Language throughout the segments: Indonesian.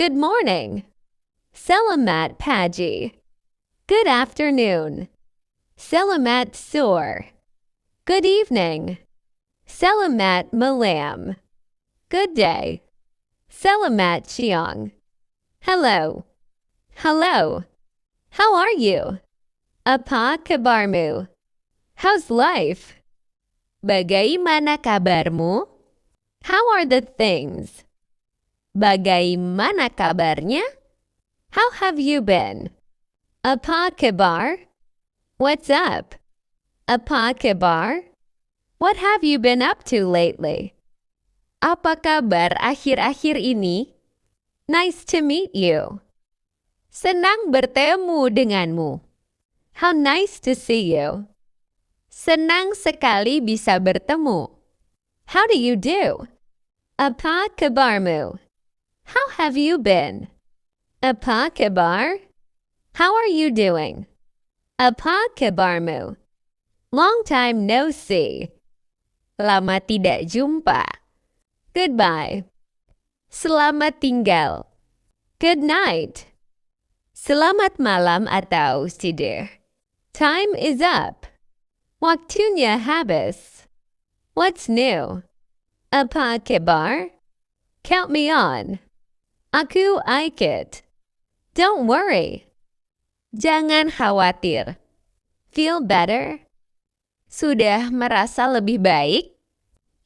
Good morning. Selamat pagi. Good afternoon. Selamat sore. Good evening. Selamat malam. Good day. Selamat siang. Hello. Hello. How are you? Apa kabarmu? How's life? Bagaimana kabarmu? How are the things? Bagaimana kabarnya? How have you been? Apa kabar? What's up? Apa kabar? What have you been up to lately? Apa kabar akhir-akhir ini? Nice to meet you. Senang bertemu denganmu. How nice to see you. Senang sekali bisa bertemu. How do you do? Apa kabarmu? How have you been? Apa kabar? How are you doing? Apa kabarmu? Long time no see. Lama tidak jumpa. Goodbye. Selamat tinggal. Good night. Selamat malam atau tidur. Time is up. Waktunya habis. What's new? Apa kabar? Count me on. Aku ikut. Don't worry. Jangan khawatir. Feel better? Sudah merasa lebih baik?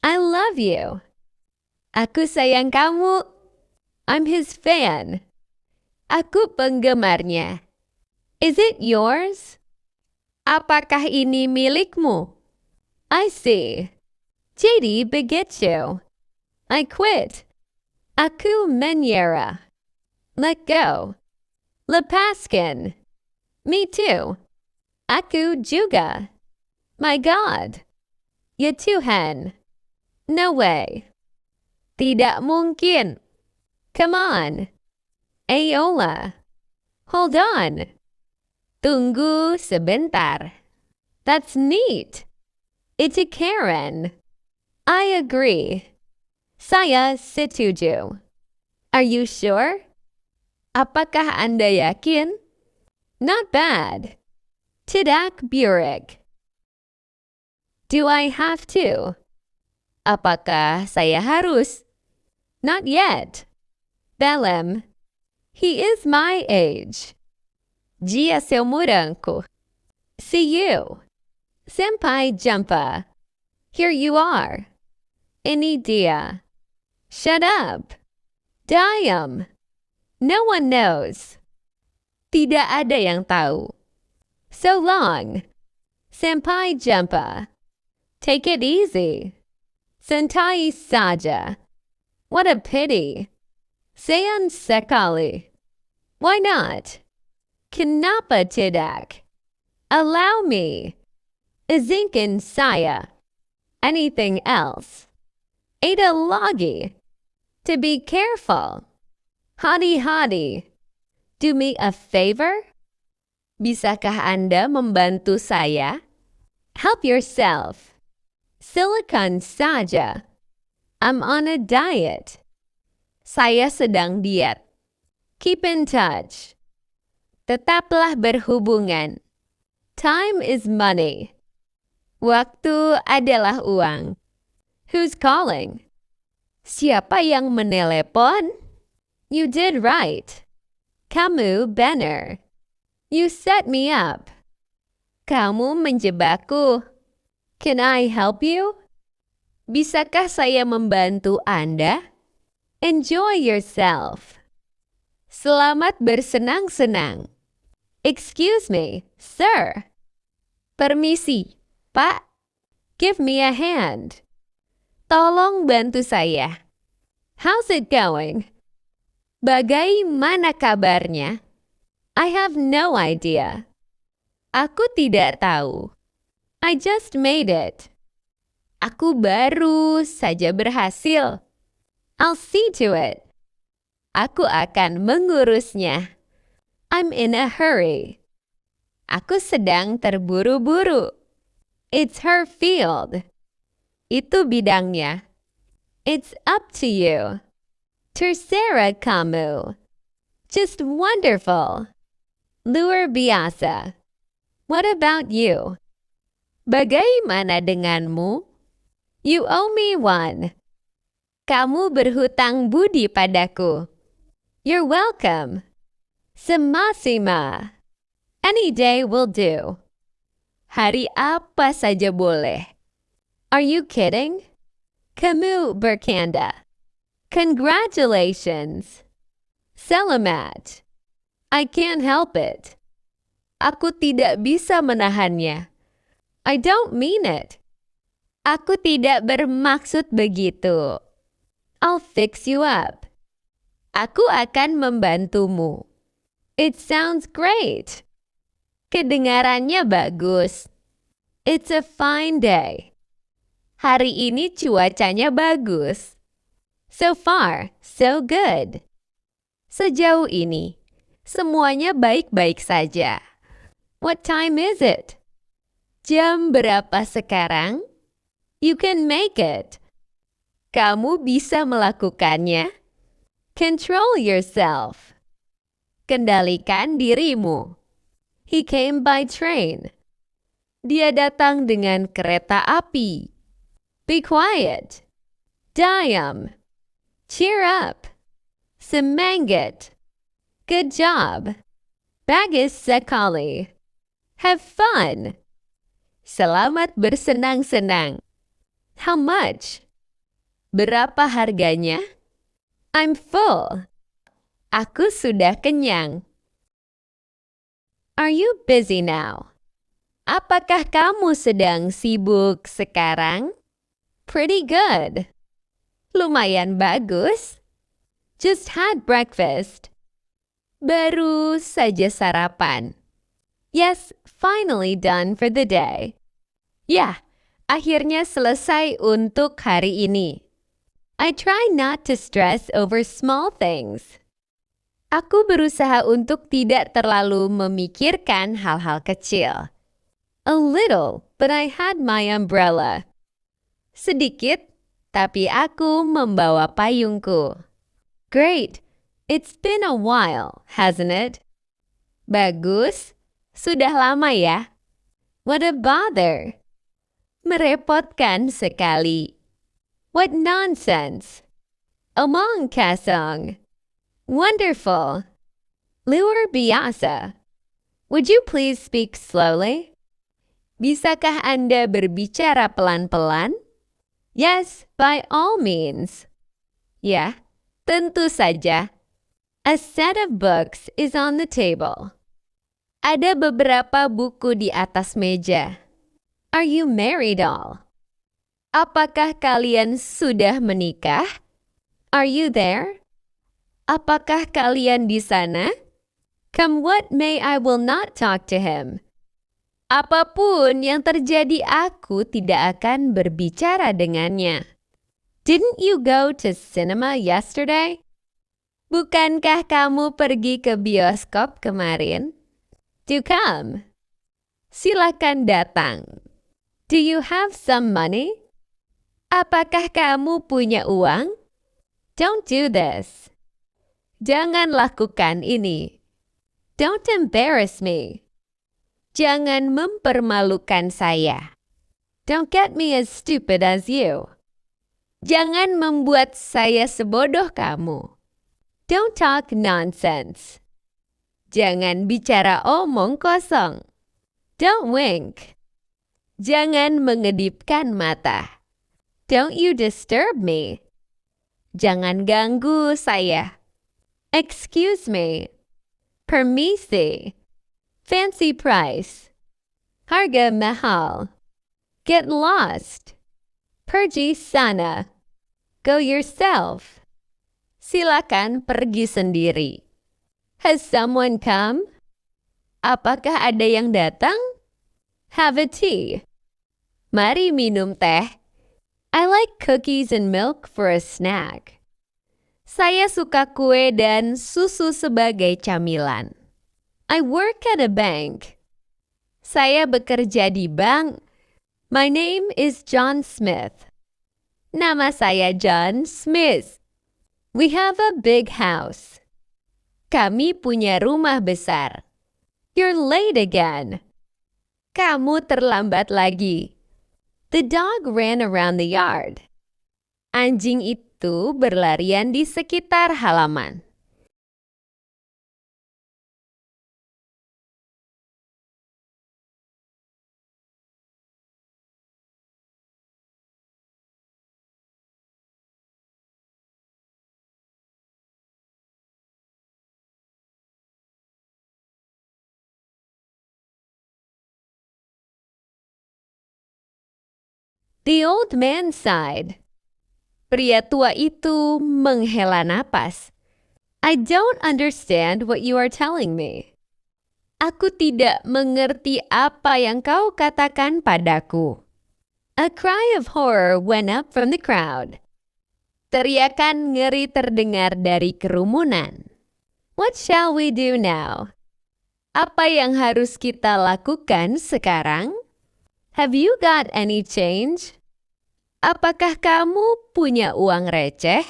I love you. Aku sayang kamu. I'm his fan. Aku penggemarnya. Is it yours? Apakah ini milikmu? I see. Jadi begitu. I quit. Aku menyerah. Let go. Lepaskan. Me too. Aku juga. My God. Ya Tuhan. No way. Tidak mungkin. Come on. Ayola. Hold on. Tunggu sebentar. That's neat. It's a Karen. I agree. Saya setuju. Are you sure? Apakah Anda yakin? Not bad. Tidak buruk. Do I have to? Apakah saya harus? Not yet. Belum. He is my age. Dia seumuranku. See you. Senpai jumpa. Here you are. Ini dia. Shut up. Diam. No one knows. Tidak ada yang tahu. So long. Senpai jumpa. Take it easy. Santai saja. What a pity. Sayang sekali. Why not? Kenapa tidak? Allow me. Izinkan saya. Anything else? Ada lagi. To be careful. Hati-hati. Do me a favor? Bisakah Anda membantu saya? Help yourself. Silakan saja. I'm on a diet. Saya sedang diet. Keep in touch. Tetaplah berhubungan. Time is money. Waktu adalah uang. Who's calling? Siapa yang menelepon? You did right. Kamu benar. You set me up. Kamu menjebakku. Can I help you? Bisakah saya membantu Anda? Enjoy yourself. Selamat bersenang-senang. Excuse me, sir. Permisi, Pak. Give me a hand. Tolong bantu saya. How's it going? Bagaimana kabarnya? I have no idea. Aku tidak tahu. I just made it. Aku baru saja berhasil. I'll see to it. Aku akan mengurusnya. I'm in a hurry. Aku sedang terburu-buru. It's her field. Itu bidangnya. It's up to you. Terserah kamu. Just wonderful. Luar biasa. What about you? Bagaimana denganmu? You owe me one. Kamu berhutang budi padaku. You're welcome. Sama-sama. Any day will do. Hari apa saja boleh. Are you kidding? Kamu bercanda. Congratulations. Selamat. I can't help it. Aku tidak bisa menahannya. I don't mean it. Aku tidak bermaksud begitu. I'll fix you up. Aku akan membantumu. It sounds great. Kedengarannya bagus. It's a fine day. Hari ini cuacanya bagus. So far, so good. Sejauh ini, semuanya baik-baik saja. What time is it? Jam berapa sekarang? You can make it. Kamu bisa melakukannya. Control yourself. Kendalikan dirimu. He came by train. Dia datang dengan kereta api. Be quiet. Diam. Cheer up. Semangat. Good job. Bagus sekali. Have fun. Selamat bersenang-senang. How much? Berapa harganya? I'm full. Aku sudah kenyang. Are you busy now? Apakah kamu sedang sibuk sekarang? Pretty good. Lumayan bagus. Just had breakfast. Baru saja sarapan. Yes, finally done for the day. Ya, akhirnya selesai untuk hari ini. I try not to stress over small things. Aku berusaha untuk tidak terlalu memikirkan hal-hal kecil. A little, but I had my umbrella. Sedikit, tapi aku membawa payungku. Great. It's been a while, hasn't it? Bagus. Sudah lama ya? What a bother. Merepotkan sekali. What nonsense. Omong kosong. Wonderful. Luar biasa. Would you please speak slowly? Bisakah Anda berbicara pelan-pelan? Yes, by all means. Ya, tentu saja. A set of books is on the table. Ada beberapa buku di atas meja. Are you married all? Apakah kalian sudah menikah? Are you there? Apakah kalian di sana? Come what may, I will not talk to him. Apapun yang terjadi, aku tidak akan berbicara dengannya. Didn't you go to cinema yesterday? Bukankah kamu pergi ke bioskop kemarin? Do come. Silakan datang. Do you have some money? Apakah kamu punya uang? Don't do this. Jangan lakukan ini. Don't embarrass me. Jangan mempermalukan saya. Don't get me as stupid as you. Jangan membuat saya sebodoh kamu. Don't talk nonsense. Jangan bicara omong kosong. Don't wink. Jangan mengedipkan mata. Don't you disturb me. Jangan ganggu saya. Excuse me. Permisi. Fancy price. Harga mahal. Get lost. Pergi sana. Go yourself. Silakan pergi sendiri. Has someone come? Apakah ada yang datang? Have a tea. Mari minum teh. I like cookies and milk for a snack. Saya suka kue dan susu sebagai camilan. I work at a bank. Saya bekerja di bank. My name is John Smith. Nama saya John Smith. We have a big house. Kami punya rumah besar. You're late again. Kamu terlambat lagi. The dog ran around the yard. Anjing itu berlarian di sekitar halaman. The old man sighed. Pria tua itu menghela napas. I don't understand what you are telling me. Aku tidak mengerti apa yang kau katakan padaku. A cry of horror went up from the crowd. Teriakan ngeri terdengar dari kerumunan. What shall we do now? Apa yang harus kita lakukan sekarang? Have you got any change? Apakah kamu punya uang receh?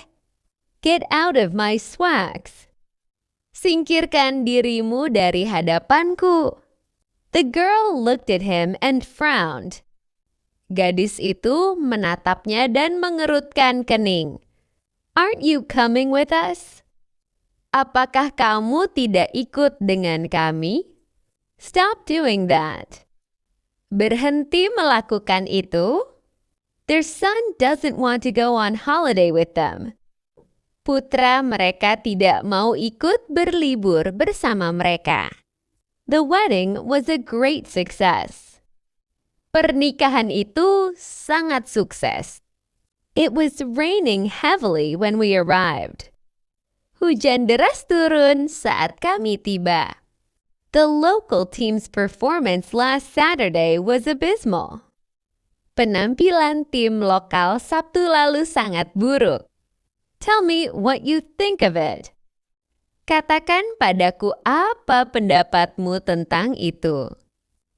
Get out of my swags. Singkirkan dirimu dari hadapanku. The girl looked at him and frowned. Gadis itu menatapnya dan mengerutkan kening. Aren't you coming with us? Apakah kamu tidak ikut dengan kami? Stop doing that. Berhenti melakukan itu. Their son doesn't want to go on holiday with them. Putra mereka tidak mau ikut berlibur bersama mereka. The wedding was a great success. Pernikahan itu sangat sukses. It was raining heavily when we arrived. Hujan deras turun saat kami tiba. The local team's performance last Saturday was abysmal. Penampilan tim lokal Sabtu lalu sangat buruk. Tell me what you think of it. Katakan padaku apa pendapatmu tentang itu.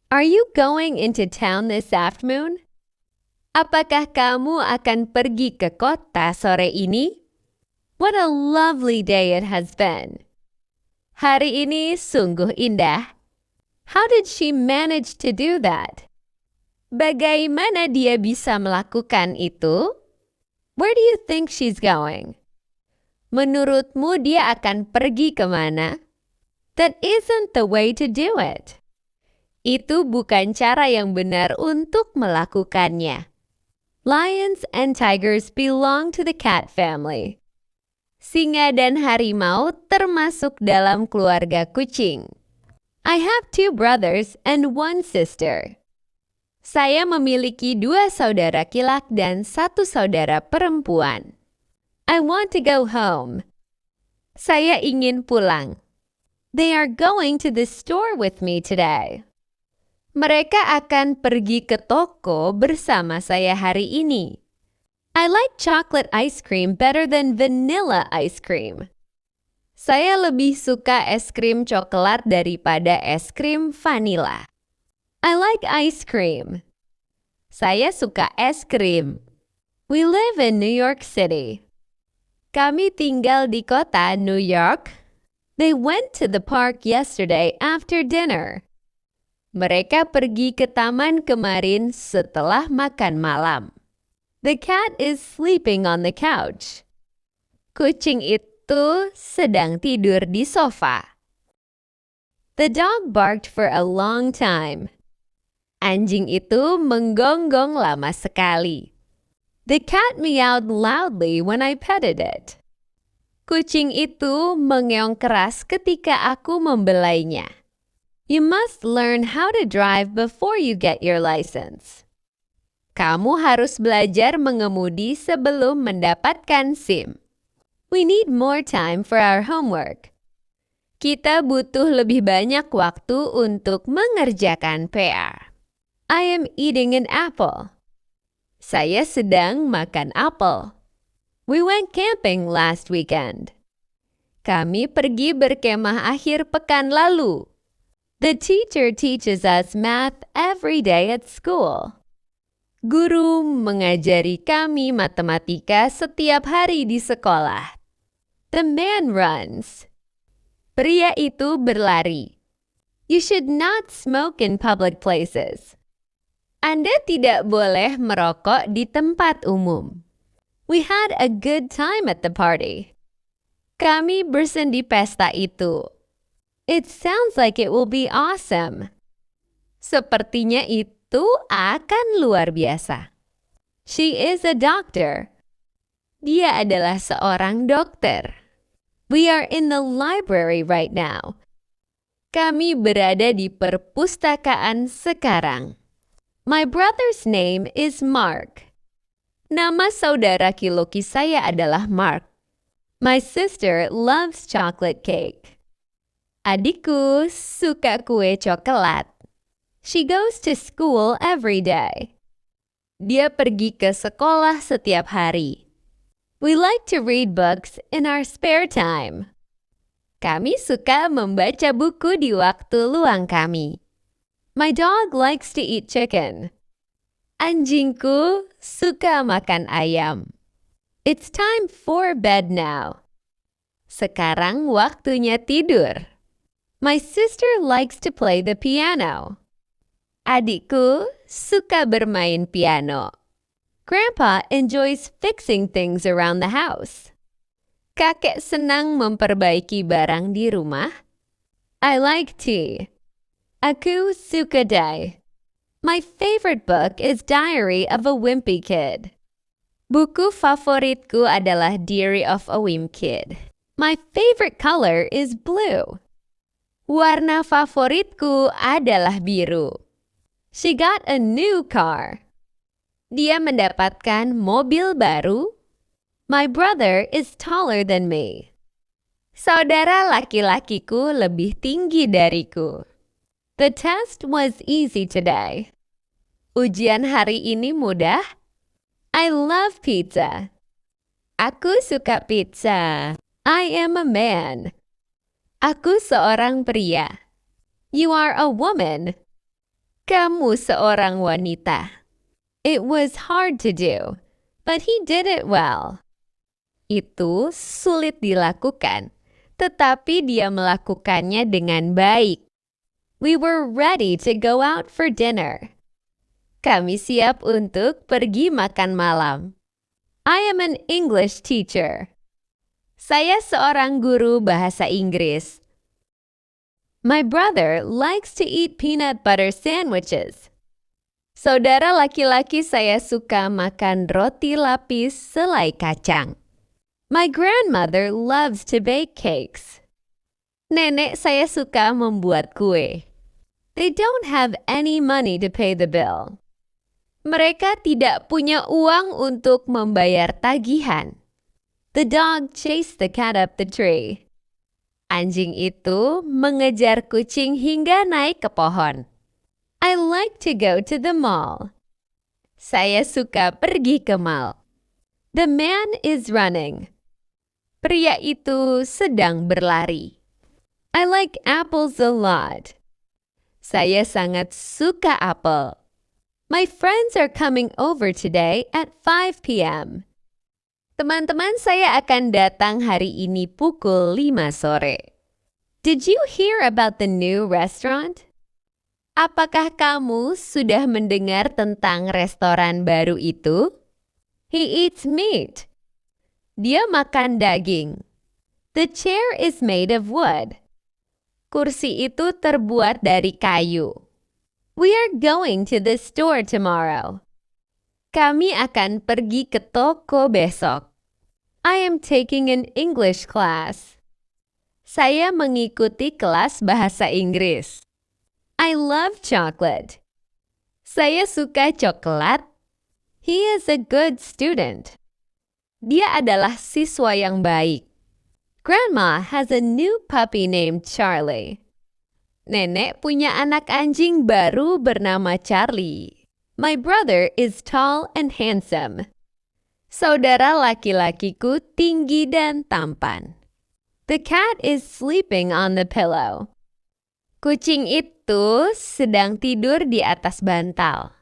Are you going into town this afternoon? Apakah kamu akan pergi ke kota sore ini? What a lovely day it has been. Hari ini sungguh indah. How did she manage to do that? Bagaimana dia bisa melakukan itu? Where do you think she's going? Menurutmu dia akan pergi kemana? That isn't the way to do it. Itu bukan cara yang benar untuk melakukannya. Lions and tigers belong to the cat family. Singa dan harimau termasuk dalam keluarga kucing. I have 2 brothers and 1 sister. Saya memiliki 2 saudara laki-laki dan 1 saudara perempuan. I want to go home. Saya ingin pulang. They are going to the store with me today. Mereka akan pergi ke toko bersama saya hari ini. I like chocolate ice cream better than vanilla ice cream. Saya lebih suka es krim coklat daripada es krim vanila. I like ice cream. Saya suka es krim. We live in New York City. Kami tinggal di kota New York. They went to the park yesterday after dinner. Mereka pergi ke taman kemarin setelah makan malam. The cat is sleeping on the couch. Kucing itu sedang tidur di sofa. The dog barked for a long time. Anjing itu menggonggong lama sekali. The cat meowed loudly when I petted it. Kucing itu mengeong keras ketika aku membelainya. You must learn how to drive before you get your license. Kamu harus belajar mengemudi sebelum mendapatkan SIM. We need more time for our homework. Kita butuh lebih banyak waktu untuk mengerjakan PR. I am eating an apple. Saya sedang makan apel. We went camping last weekend. Kami pergi berkemah akhir pekan lalu. The teacher teaches us math every day at school. Guru mengajari kami matematika setiap hari di sekolah. The man runs. Pria itu berlari. You should not smoke in public places. Anda tidak boleh merokok di tempat umum. We had a good time at the party. Kami bersendi pesta itu. It sounds like it will be awesome. Sepertinya itu akan luar biasa. She is a doctor. Dia adalah seorang dokter. We are in the library right now. Kami berada di perpustakaan sekarang. My brother's name is Mark. Nama saudara Kiloki saya adalah Mark. My sister loves chocolate cake. Adikku suka kue coklat. She goes to school every day. Dia pergi ke sekolah setiap hari. We like to read books in our spare time. Kami suka membaca buku di waktu luang kami. My dog likes to eat chicken. Anjingku suka makan ayam. It's time for bed now. Sekarang waktunya tidur. My sister likes to play the piano. Adikku suka bermain piano. Grandpa enjoys fixing things around the house. Kakek senang memperbaiki barang di rumah. I like tea. Aku suka teh. My favorite book is Diary of a Wimpy Kid. Buku favoritku adalah Diary of a Wimpy Kid. My favorite color is blue. Warna favoritku adalah biru. She got a new car. Dia mendapatkan mobil baru. My brother is taller than me. Saudara laki-lakiku lebih tinggi dariku. The test was easy today. Ujian hari ini mudah. I love pizza. Aku suka pizza. I am a man. Aku seorang pria. You are a woman. Kamu seorang wanita. It was hard to do, but he did it well. Itu sulit dilakukan, tetapi dia melakukannya dengan baik. We were ready to go out for dinner. Kami siap untuk pergi makan malam. I am an English teacher. Saya seorang guru bahasa Inggris. My brother likes to eat peanut butter sandwiches. Saudara laki-laki saya suka makan roti lapis selai kacang. My grandmother loves to bake cakes. Nenek saya suka membuat kue. They don't have any money to pay the bill. Mereka tidak punya uang untuk membayar tagihan. The dog chased the cat up the tree. Anjing itu mengejar kucing hingga naik ke pohon. I like to go to the mall. Saya suka pergi ke mall. The man is running. Pria itu sedang berlari. I like apples a lot. Saya sangat suka apel. My friends are coming over today at 5 p.m. Teman-teman saya akan datang hari ini pukul 5 sore. Did you hear about the new restaurant? Apakah kamu sudah mendengar tentang restoran baru itu? He eats meat. Dia makan daging. The chair is made of wood. Kursi itu terbuat dari kayu. We are going to the store tomorrow. Kami akan pergi ke toko besok. I am taking an English class. Saya mengikuti kelas bahasa Inggris. I love chocolate. Saya suka coklat. He is a good student. Dia adalah siswa yang baik. Grandma has a new puppy named Charlie. Nenek punya anak anjing baru bernama Charlie. My brother is tall and handsome. Saudara laki-lakiku tinggi dan tampan. The cat is sleeping on the pillow. Kucing itu sedang tidur di atas bantal.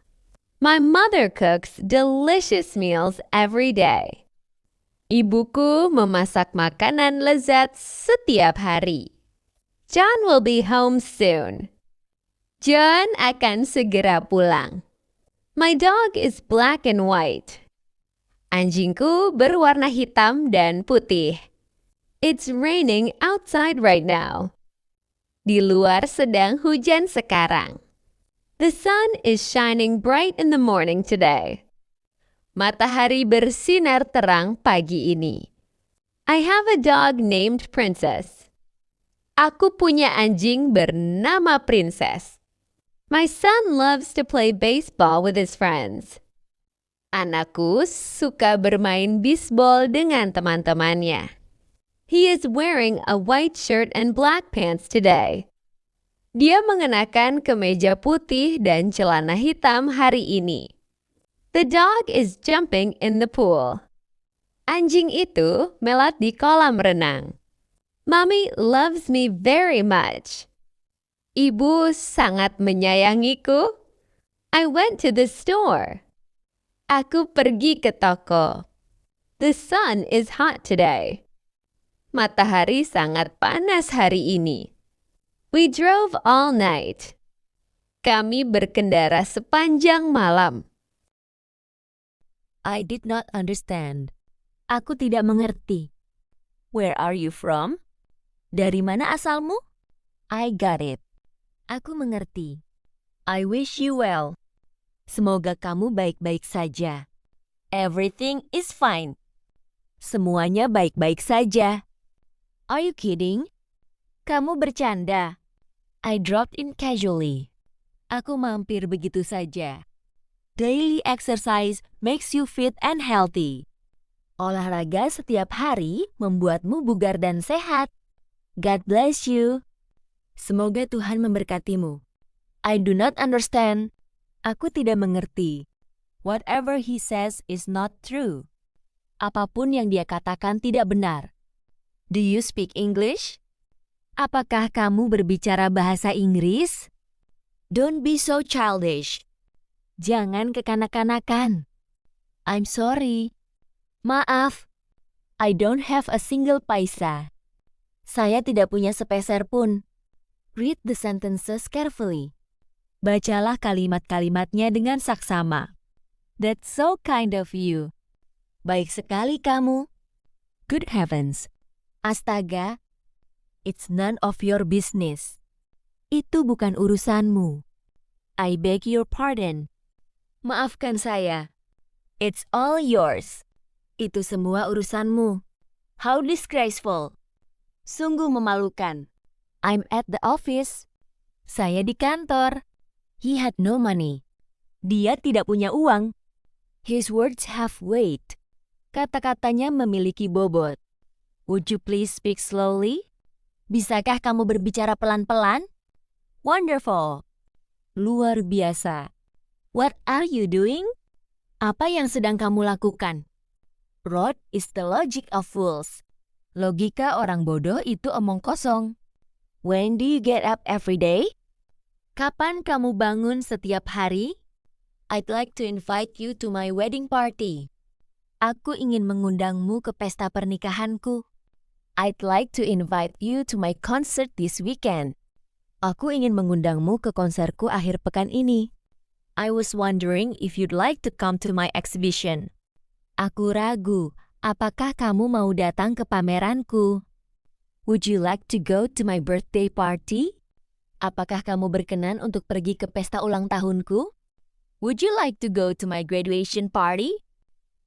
My mother cooks delicious meals every day. Ibuku memasak makanan lezat setiap hari. John will be home soon. John akan segera pulang. My dog is black and white. Anjingku berwarna hitam dan putih. It's raining outside right now. Di luar sedang hujan sekarang. The sun is shining bright in the morning today. Matahari bersinar terang pagi ini. I have a dog named Princess. Aku punya anjing bernama Princess. My son loves to play baseball with his friends. Anakku suka bermain bisbol dengan teman-temannya. He is wearing a white shirt and black pants today. Dia mengenakan kemeja putih dan celana hitam hari ini. The dog is jumping in the pool. Anjing itu melat di kolam renang. Mommy loves me very much. Ibu sangat menyayangiku. I went to the store. Aku pergi ke toko. The sun is hot today. Matahari sangat panas hari ini. We drove all night. Kami berkendara sepanjang malam. I did not understand. Aku tidak mengerti. Where are you from? Dari mana asalmu? I got it. Aku mengerti. I wish you well. Semoga kamu baik-baik saja. Everything is fine. Semuanya baik-baik saja. Are you kidding? Kamu bercanda. I dropped in casually. Aku mampir begitu saja. Daily exercise makes you fit and healthy. Olahraga setiap hari membuatmu bugar dan sehat. God bless you. Semoga Tuhan memberkatimu. I do not understand. Aku tidak mengerti. Whatever he says is not true. Apapun yang dia katakan tidak benar. Do you speak English? Apakah kamu berbicara bahasa Inggris? Don't be so childish. Jangan kekanak-kanakan. I'm sorry. Maaf. I don't have a single paisa. Saya tidak punya sepeser pun. Read the sentences carefully. Bacalah kalimat-kalimatnya dengan saksama. That's so kind of you. Baik sekali kamu. Good heavens. Astaga. It's none of your business. Itu bukan urusanmu. I beg your pardon. Maafkan saya. It's all yours. Itu semua urusanmu. How disgraceful. Sungguh memalukan. I'm at the office. Saya di kantor. He had no money. Dia tidak punya uang. His words have weight. Kata-katanya memiliki bobot. Would you please speak slowly? Bisakah kamu berbicara pelan-pelan? Wonderful. Luar biasa. What are you doing? Apa yang sedang kamu lakukan? Rot is the logic of fools. Logika orang bodoh itu omong kosong. When do you get up every day? Kapan kamu bangun setiap hari? I'd like to invite you to my wedding party. Aku ingin mengundangmu ke pesta pernikahanku. I'd like to invite you to my concert this weekend. Aku ingin mengundangmu ke konserku akhir pekan ini. I was wondering if you'd like to come to my exhibition. Aku ragu, apakah kamu mau datang ke pameranku? Would you like to go to my birthday party? Apakah kamu berkenan untuk pergi ke pesta ulang tahunku? Would you like to go to my graduation party?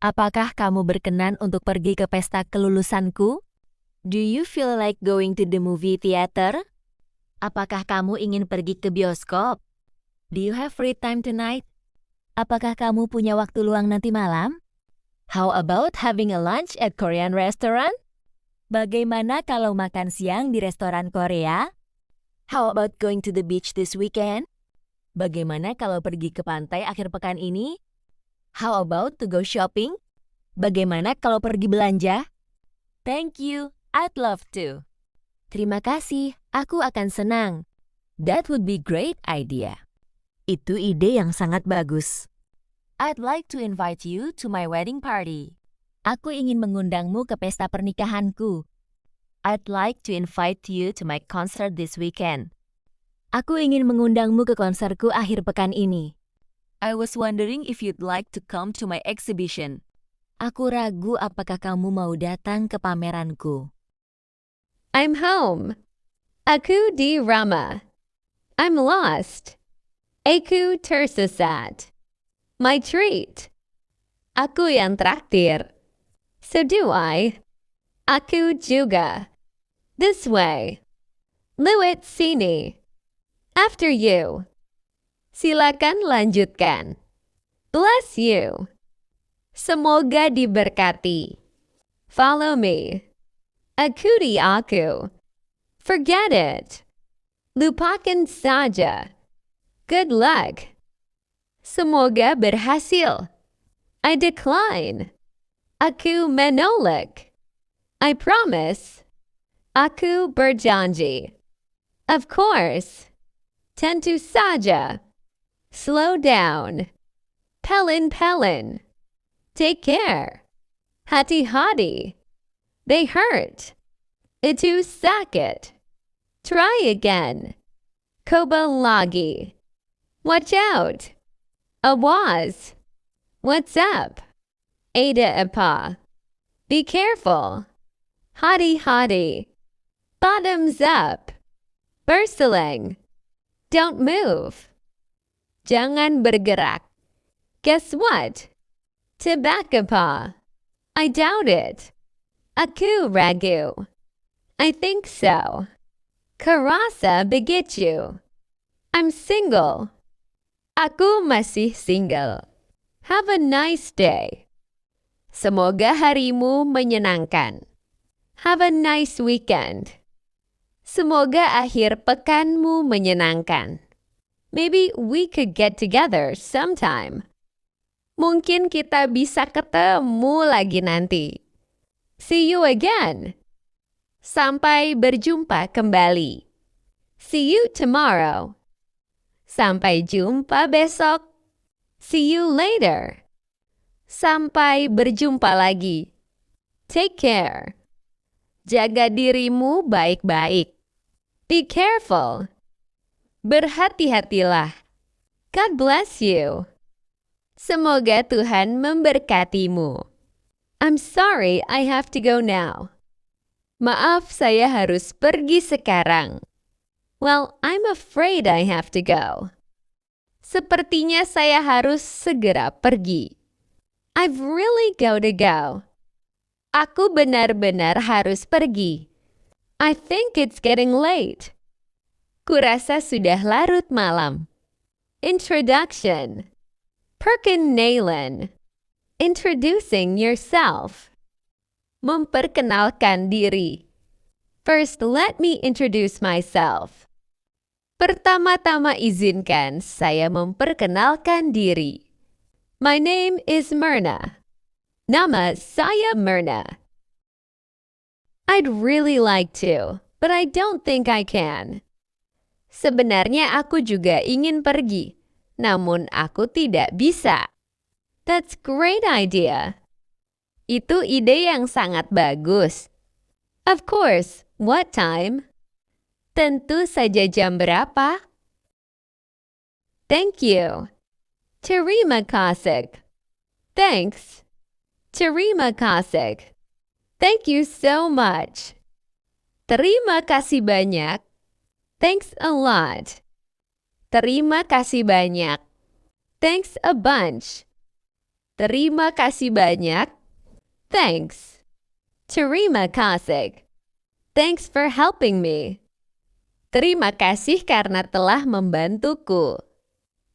Apakah kamu berkenan untuk pergi ke pesta kelulusanku? Do you feel like going to the movie theater? Apakah kamu ingin pergi ke bioskop? Do you have free time tonight? Apakah kamu punya waktu luang nanti malam? How about having a lunch at Korean restaurant? Bagaimana kalau makan siang di restoran Korea? How about going to the beach this weekend? Bagaimana kalau pergi ke pantai akhir pekan ini? How about to go shopping? Bagaimana kalau pergi belanja? Thank you, I'd love to. Terima kasih, aku akan senang. That would be great idea. Itu ide yang sangat bagus. I'd like to invite you to my wedding party. Aku ingin mengundangmu ke pesta pernikahanku. I'd like to invite you to my concert this weekend. Aku ingin mengundangmu ke konserku akhir pekan ini. I was wondering if you'd like to come to my exhibition. Aku ragu apakah kamu mau datang ke pameranku. I'm home. Aku di Rama. I'm lost. Aku tersesat. My treat. Aku yang traktir. So do I. Aku juga. This way. Lewat sini. After you. Silakan lanjutkan. Bless you. Semoga diberkati. Follow me. Aku di aku. Forget it. Lupakan saja. Good luck. Semoga berhasil. I decline. Aku menolak. I promise. Aku berjanji. Of course. Tentu saja. Slow down. Pelin-pelin. Take care. Hati-hati. They hurt. Itu sakit. Try again. Coba lagi. Watch out. Awas. What's up? Ada apa? Be careful. Hati-hati. Bottoms up. Berseling. Don't move. Jangan bergerak. Guess what? Tebak apa? I doubt it. Aku ragu. I think so. Kurasa begitu. I'm single. Aku masih single. Have a nice day. Semoga harimu menyenangkan. Have a nice weekend. Semoga akhir pekanmu menyenangkan. Maybe we could get together sometime. Mungkin kita bisa ketemu lagi nanti. See you again. Sampai berjumpa kembali. See you tomorrow. Sampai jumpa besok. See you later. Sampai berjumpa lagi. Take care. Jaga dirimu baik-baik. Be careful. Berhati-hatilah. God bless you. Semoga Tuhan memberkatimu. I'm sorry I have to go now. Maaf, saya harus pergi sekarang. Well, I'm afraid I have to go. Sepertinya saya harus segera pergi. I've really got to go. Aku benar-benar harus pergi. I think it's getting late. Kurasa sudah larut malam. Introduction. Perkenalan. Introducing yourself. Memperkenalkan diri. First, let me introduce myself. Pertama-tama izinkan saya memperkenalkan diri. My name is Myrna. Nama saya Myrna. I'd really like to, but I don't think I can. Sebenarnya aku juga ingin pergi, namun aku tidak bisa. That's great idea. Itu ide yang sangat bagus. Of course, what time? Tentu saja jam berapa? Thank you. Terima kasih. Thanks. Terima kasih. Thank you so much. Terima kasih banyak. Thanks a lot. Terima kasih banyak. Thanks a bunch. Terima kasih banyak. Thanks. Terima kasih. Thanks for helping me. Terima kasih karena telah membantuku.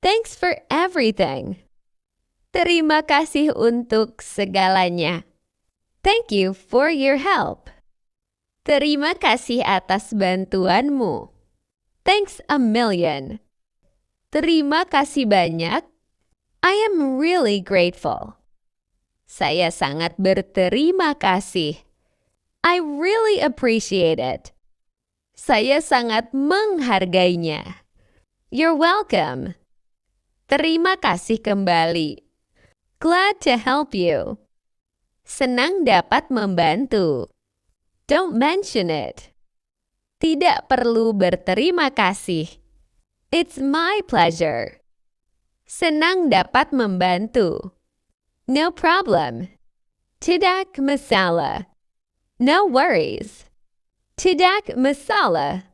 Thanks for everything. Terima kasih untuk segalanya. Thank you for your help. Terima kasih atas bantuanmu. Thanks a million. Terima kasih banyak. I am really grateful. Saya sangat berterima kasih. I really appreciate it. Saya sangat menghargainya. You're welcome. Terima kasih kembali. Glad to help you. Senang dapat membantu. Don't mention it. Tidak perlu berterima kasih. It's my pleasure. Senang dapat membantu. No problem. Tidak masalah. No worries. Tidak masalah.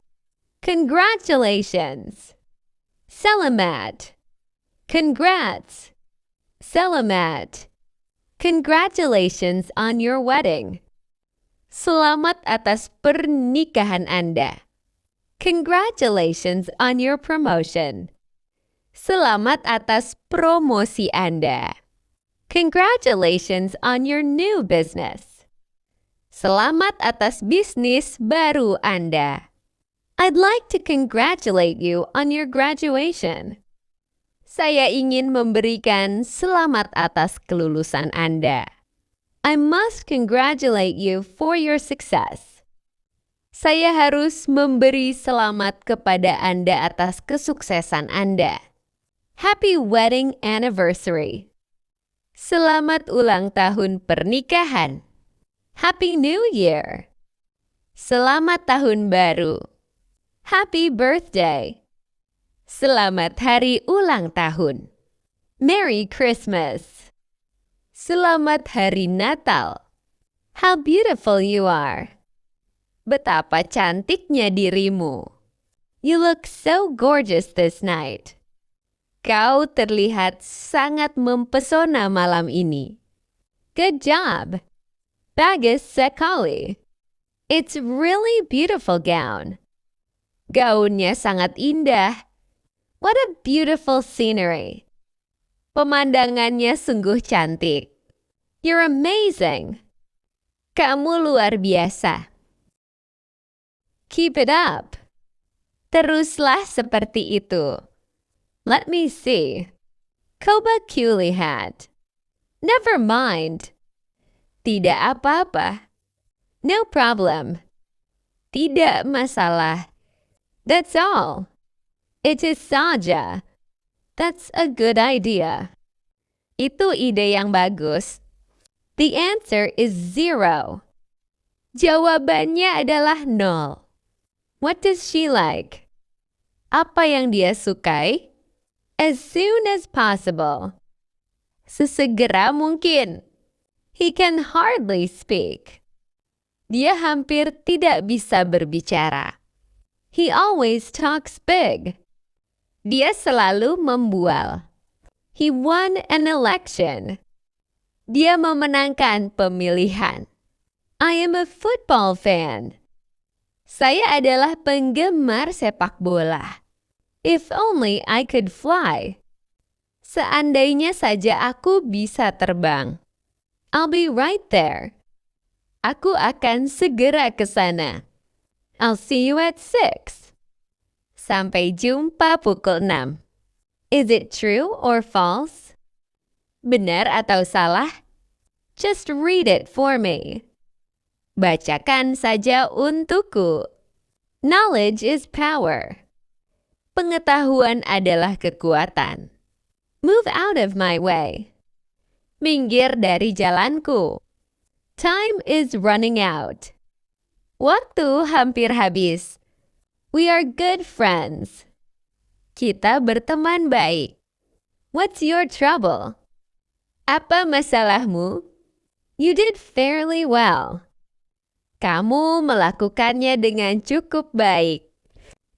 Congratulations. Selamat. Congrats. Selamat. Congratulations on your wedding. Selamat atas pernikahan Anda. Congratulations on your promotion. Selamat atas promosi Anda. Congratulations on your new business. Selamat atas bisnis baru Anda. I'd like to congratulate you on your graduation. Saya ingin memberikan selamat atas kelulusan Anda. I must congratulate you for your success. Saya harus memberi selamat kepada Anda atas kesuksesan Anda. Happy wedding anniversary. Selamat ulang tahun pernikahan. Happy New Year. Selamat tahun baru. Happy birthday. Selamat hari ulang tahun. Merry Christmas. Selamat hari Natal. How beautiful you are. Betapa cantiknya dirimu. You look so gorgeous this night. Kau terlihat sangat mempesona malam ini. Good job. Bagus sekali. It's really beautiful gown. Gaunnya sangat indah. What a beautiful scenery. Pemandangannya sungguh cantik. You're amazing. Kamu luar biasa. Keep it up. Teruslah seperti itu. Let me see. Coba kulihat. Never mind. Tidak apa-apa. No problem. Tidak masalah. That's all. It is saja. That's a good idea. Itu ide yang bagus. The answer is 0. Jawabannya adalah 0. What does she like? Apa yang dia sukai? As soon as possible. Sesegera mungkin. He can hardly speak. Dia hampir tidak bisa berbicara. He always talks big. Dia selalu membual. He won an election. Dia memenangkan pemilihan. I am a football fan. Saya adalah penggemar sepak bola. If only I could fly. Seandainya saja aku bisa terbang. I'll be right there. Aku akan segera ke sana. I'll see you at 6. Sampai jumpa pukul 6. Is it true or false? Benar atau salah? Just read it for me. Bacakan saja untukku. Knowledge is power. Pengetahuan adalah kekuatan. Move out of my way. Minggir dari jalanku. Time is running out. Waktu hampir habis. We are good friends. Kita berteman baik. What's your trouble? Apa masalahmu? You did fairly well. Kamu melakukannya dengan cukup baik.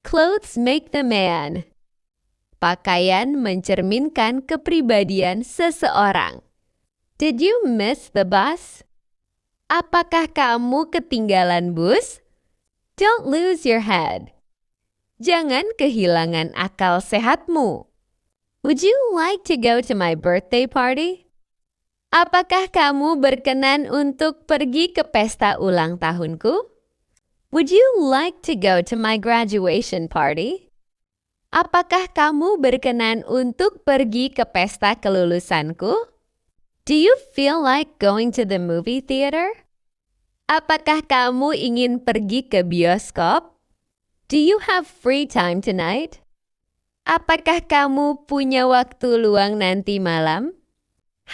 Clothes make the man. Pakaian mencerminkan kepribadian seseorang. Did you miss the bus? Apakah kamu ketinggalan bus? Don't lose your head. Jangan kehilangan akal sehatmu. Would you like to go to my birthday party? Apakah kamu berkenan untuk pergi ke pesta ulang tahunku? Would you like to go to my graduation party? Apakah kamu berkenan untuk pergi ke pesta kelulusanku? Do you feel like going to the movie theater? Apakah kamu ingin pergi ke bioskop? Do you have free time tonight? Apakah kamu punya waktu luang nanti malam?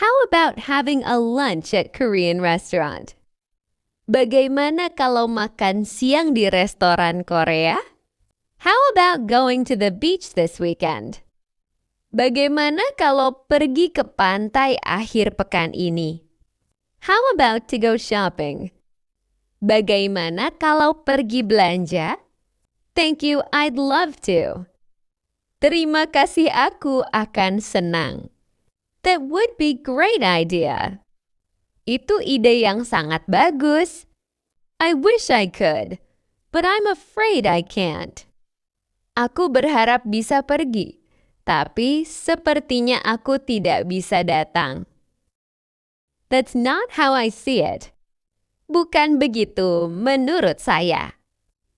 How about having a lunch at Korean restaurant? Bagaimana kalau makan siang di restoran Korea? How about going to the beach this weekend? Bagaimana kalau pergi ke pantai akhir pekan ini? How about to go shopping? Bagaimana kalau pergi belanja? Thank you, I'd love to. Terima kasih, aku akan senang. That would be great idea. Itu ide yang sangat bagus. I wish I could, but I'm afraid I can't. Aku berharap bisa pergi, tapi sepertinya aku tidak bisa datang. That's not how I see it. Bukan begitu menurut saya.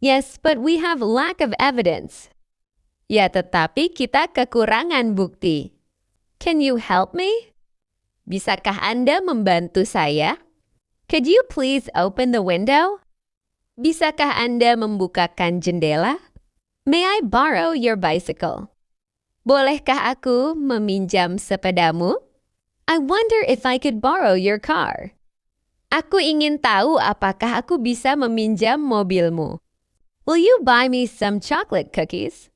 Yes, but we have lack of evidence. Ya, tetapi kita kekurangan bukti. Can you help me? Bisakah Anda membantu saya? Could you please open the window? Bisakah Anda membukakan jendela? May I borrow your bicycle? Bolehkah aku meminjam sepedamu? I wonder if I could borrow your car. Aku ingin tahu apakah aku bisa meminjam mobilmu. Will you buy me some chocolate cookies?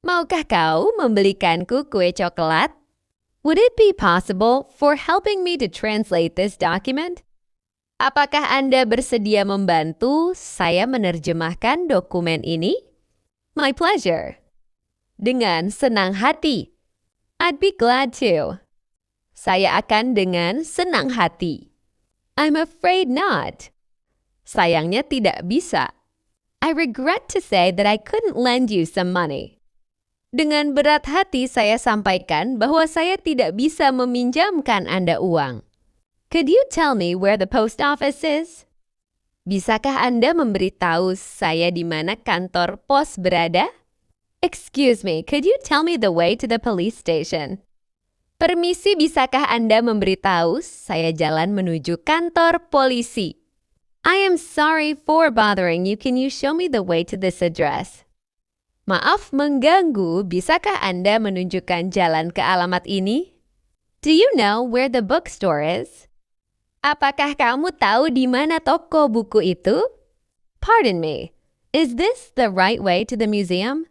Maukah kau membelikanku kue coklat? Would it be possible for helping me to translate this document? Apakah Anda bersedia membantu saya menerjemahkan dokumen ini? My pleasure. Dengan senang hati. I'd be glad to. Saya akan dengan senang hati. I'm afraid not. Sayangnya tidak bisa. I regret to say that I couldn't lend you some money. Dengan berat hati saya sampaikan bahwa saya tidak bisa meminjamkan Anda uang. Could you tell me where the post office is? Bisakah Anda memberitahu saya di mana kantor pos berada? Excuse me, could you tell me the way to the police station? Permisi, bisakah Anda memberitahu saya jalan menuju kantor polisi? I am sorry for bothering you. Can you show me the way to this address? Maaf mengganggu, bisakah Anda menunjukkan jalan ke alamat ini? Do you know where the bookstore is? Apakah kamu tahu di mana toko buku itu? Pardon me, is this the right way to the museum?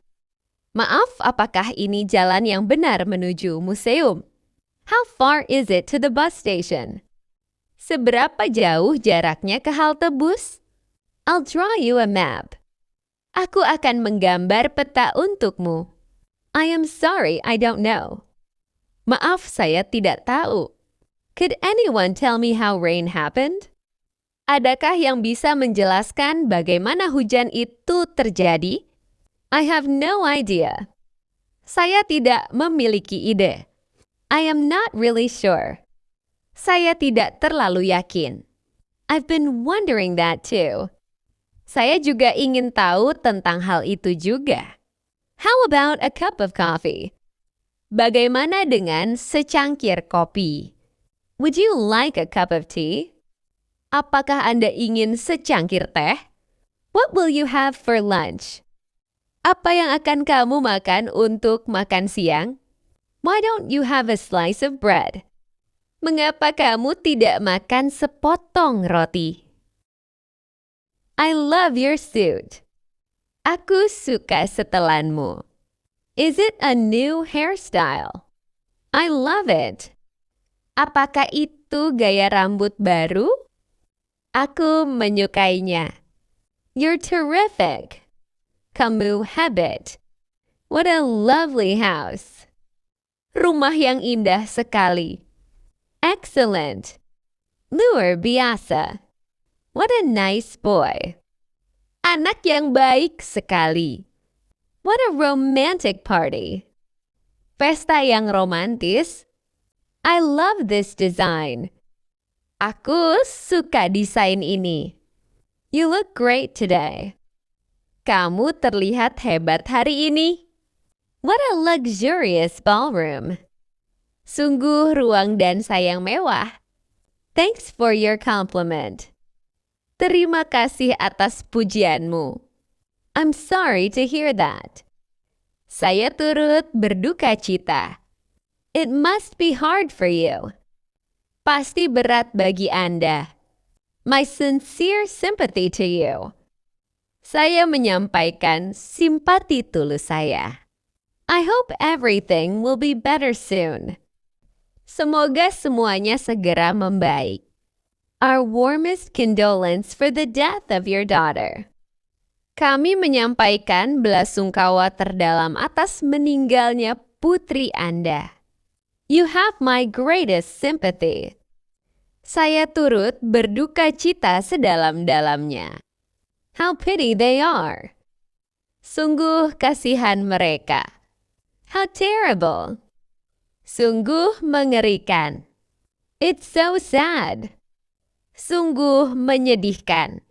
Maaf, apakah ini jalan yang benar menuju museum? How far is it to the bus station? Seberapa jauh jaraknya ke halte bus? I'll draw you a map. Aku akan menggambar peta untukmu. I am sorry, I don't know. Maaf, saya tidak tahu. Could anyone tell me how rain happened? Adakah yang bisa menjelaskan bagaimana hujan itu terjadi? I have no idea. Saya tidak memiliki ide. I am not really sure. Saya tidak terlalu yakin. I've been wondering that too. Saya juga ingin tahu tentang hal itu juga. How about a cup of coffee? Bagaimana dengan secangkir kopi? Would you like a cup of tea? Apakah Anda ingin secangkir teh? What will you have for lunch? Apa yang akan kamu makan untuk makan siang? Why don't you have a slice of bread? Mengapa kamu tidak makan sepotong roti? I love your suit. Aku suka setelanmu. Is it a new hairstyle? I love it. Apakah itu gaya rambut baru? Aku menyukainya. You're terrific. Kamu hebat. What a lovely house. Rumah yang indah sekali. Excellent. Luar biasa. What a nice boy. Anak yang baik sekali. What a romantic party. Pesta yang romantis. I love this design. Aku suka desain ini. You look great today. Kamu terlihat hebat hari ini. What a luxurious ballroom. Sungguh ruang dansa yang mewah. Thanks for your compliment. Terima kasih atas pujianmu. I'm sorry to hear that. Saya turut berduka cita. It must be hard for you. Pasti berat bagi Anda. My sincere sympathy to you. Saya menyampaikan simpati tulus saya. I hope everything will be better soon. Semoga semuanya segera membaik. Our warmest condolence for the death of your daughter. Kami menyampaikan belasungkawa terdalam atas meninggalnya putri Anda. You have my greatest sympathy. Saya turut berduka cita sedalam-dalamnya. How pity they are. Sungguh kasihan mereka. How terrible. Sungguh mengerikan. It's so sad. Sungguh menyedihkan.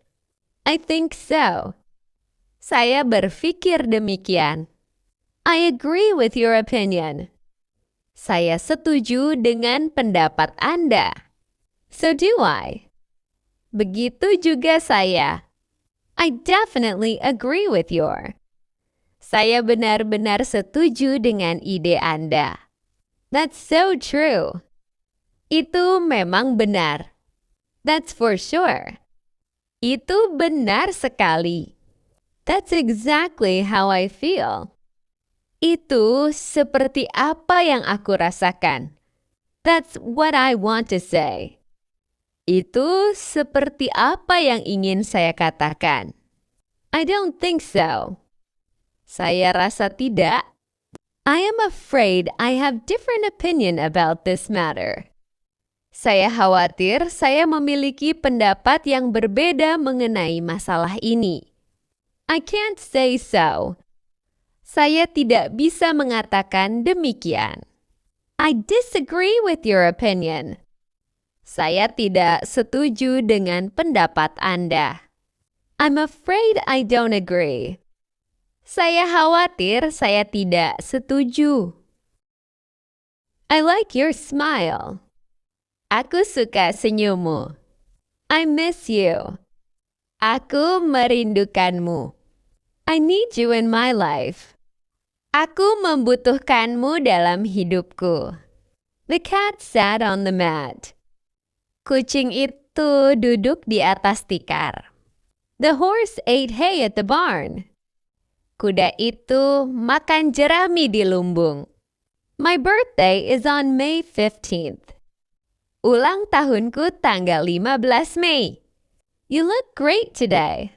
I think so. Saya berpikir demikian. I agree with your opinion. Saya setuju dengan pendapat Anda. So do I. Begitu juga saya. I definitely agree with your. Saya benar-benar setuju dengan ide Anda. That's so true. Itu memang benar. That's for sure. Itu benar sekali. That's exactly how I feel. Itu seperti apa yang aku rasakan. That's what I want to say. Itu seperti apa yang ingin saya katakan. I don't think so. Saya rasa tidak. I am afraid I have different opinion about this matter. Saya khawatir saya memiliki pendapat yang berbeda mengenai masalah ini. I can't say so. Saya tidak bisa mengatakan demikian. I disagree with your opinion. Saya tidak setuju dengan pendapat Anda. I'm afraid I don't agree. Saya khawatir saya tidak setuju. I like your smile. Aku suka senyummu. I miss you. Aku merindukanmu. I need you in my life. Aku membutuhkanmu dalam hidupku. The cat sat on the mat. Kucing itu duduk di atas tikar. The horse ate hay at the barn. Kuda itu makan jerami di lumbung. My birthday is on May 15th. Ulang tahunku tanggal 15 Mei. You look great today.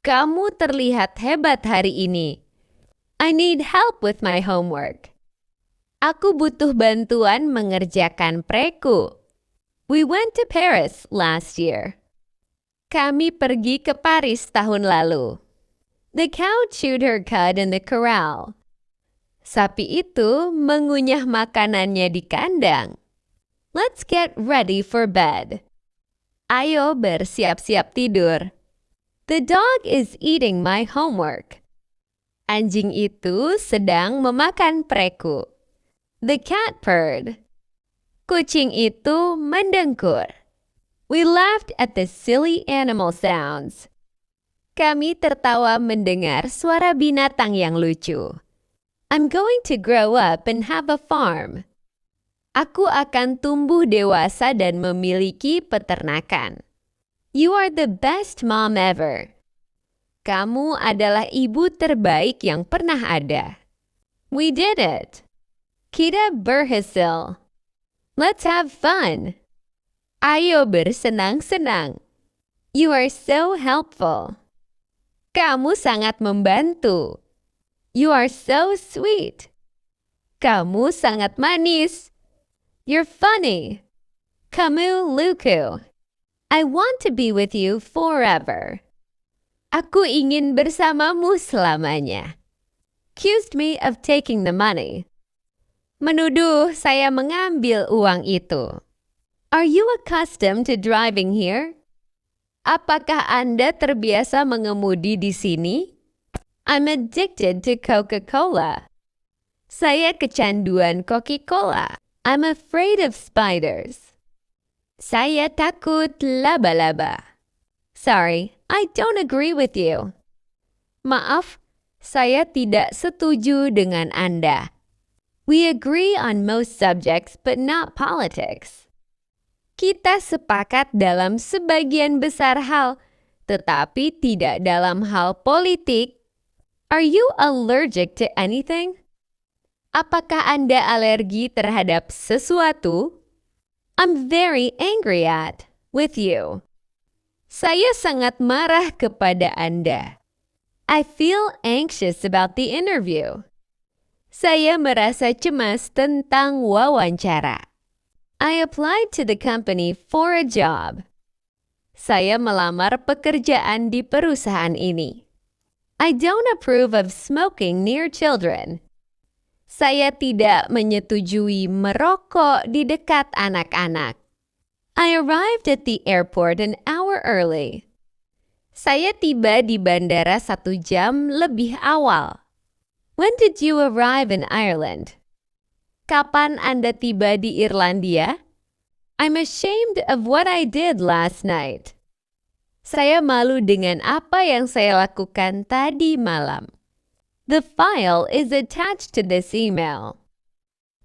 Kamu terlihat hebat hari ini. I need help with my homework. Aku butuh bantuan mengerjakan preku. We went to Paris last year. Kami pergi ke Paris tahun lalu. The cow chewed her cud in the corral. Sapi itu mengunyah makanannya di kandang. Let's get ready for bed. Ayo bersiap-siap tidur. The dog is eating my homework. Anjing itu sedang memakan preku. The cat purred. Kucing itu mendengkur. We laughed at the silly animal sounds. Kami tertawa mendengar suara binatang yang lucu. I'm going to grow up and have a farm. Aku akan tumbuh dewasa dan memiliki peternakan. You are the best mom ever. Kamu adalah ibu terbaik yang pernah ada. We did it. Kita berhasil. Let's have fun. Ayo bersenang-senang. You are so helpful. Kamu sangat membantu. You are so sweet. Kamu sangat manis. You're funny. Kamu lucu. I want to be with you forever. Aku ingin bersamamu selamanya. Accused me of taking the money. Menuduh saya mengambil uang itu. Are you accustomed to driving here? Apakah Anda terbiasa mengemudi di sini? I'm addicted to Coca-Cola. Saya kecanduan Coca-Cola. I'm afraid of spiders. Saya takut laba-laba. Sorry, I don't agree with you. Maaf, saya tidak setuju dengan Anda. We agree on most subjects but not politics. Kita sepakat dalam sebagian besar hal, tetapi tidak dalam hal politik. Are you allergic to anything? Apakah Anda alergi terhadap sesuatu? I'm very angry with you. Saya sangat marah kepada Anda. I feel anxious about the interview. Saya merasa cemas tentang wawancara. I applied to the company for a job. Saya melamar pekerjaan di perusahaan ini. I don't approve of smoking near children. Saya tidak menyetujui merokok di dekat anak-anak. I arrived at the airport an hour early. Saya tiba di bandara 1 jam lebih awal. When did you arrive in Ireland? Kapan Anda tiba di Irlandia? I'm ashamed of what I did last night. Saya malu dengan apa yang saya lakukan tadi malam. The file is attached to this email.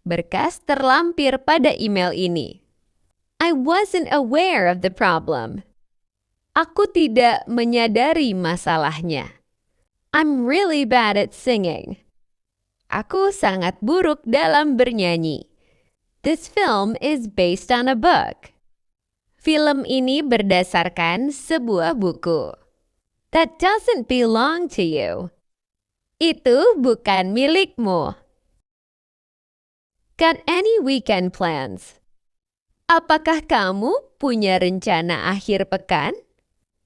Berkas terlampir pada email ini. I wasn't aware of the problem. Aku tidak menyadari masalahnya. I'm really bad at singing. Aku sangat buruk dalam bernyanyi. This film is based on a book. Film ini berdasarkan sebuah buku. That doesn't belong to you. Itu bukan milikmu. Got any weekend plans? Apakah kamu punya rencana akhir pekan?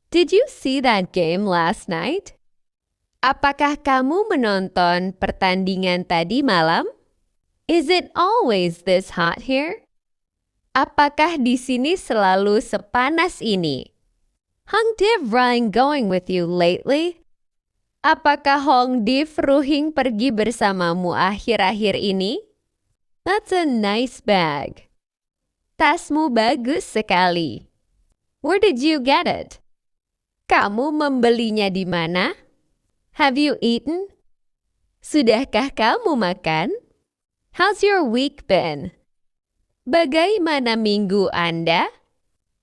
Did you see that game last night? Apakah kamu menonton pertandingan tadi malam? Is it always this hot here? Apakah di sini selalu sepanas ini? Hong Div Ryan going with you lately? Apakah Hong Div Ruhing pergi bersamamu akhir-akhir ini? That's a nice bag. Tasmu bagus sekali. Where did you get it? Kamu membelinya di mana? Have you eaten? Sudahkah kamu makan? How's your week been? Bagaimana minggu Anda?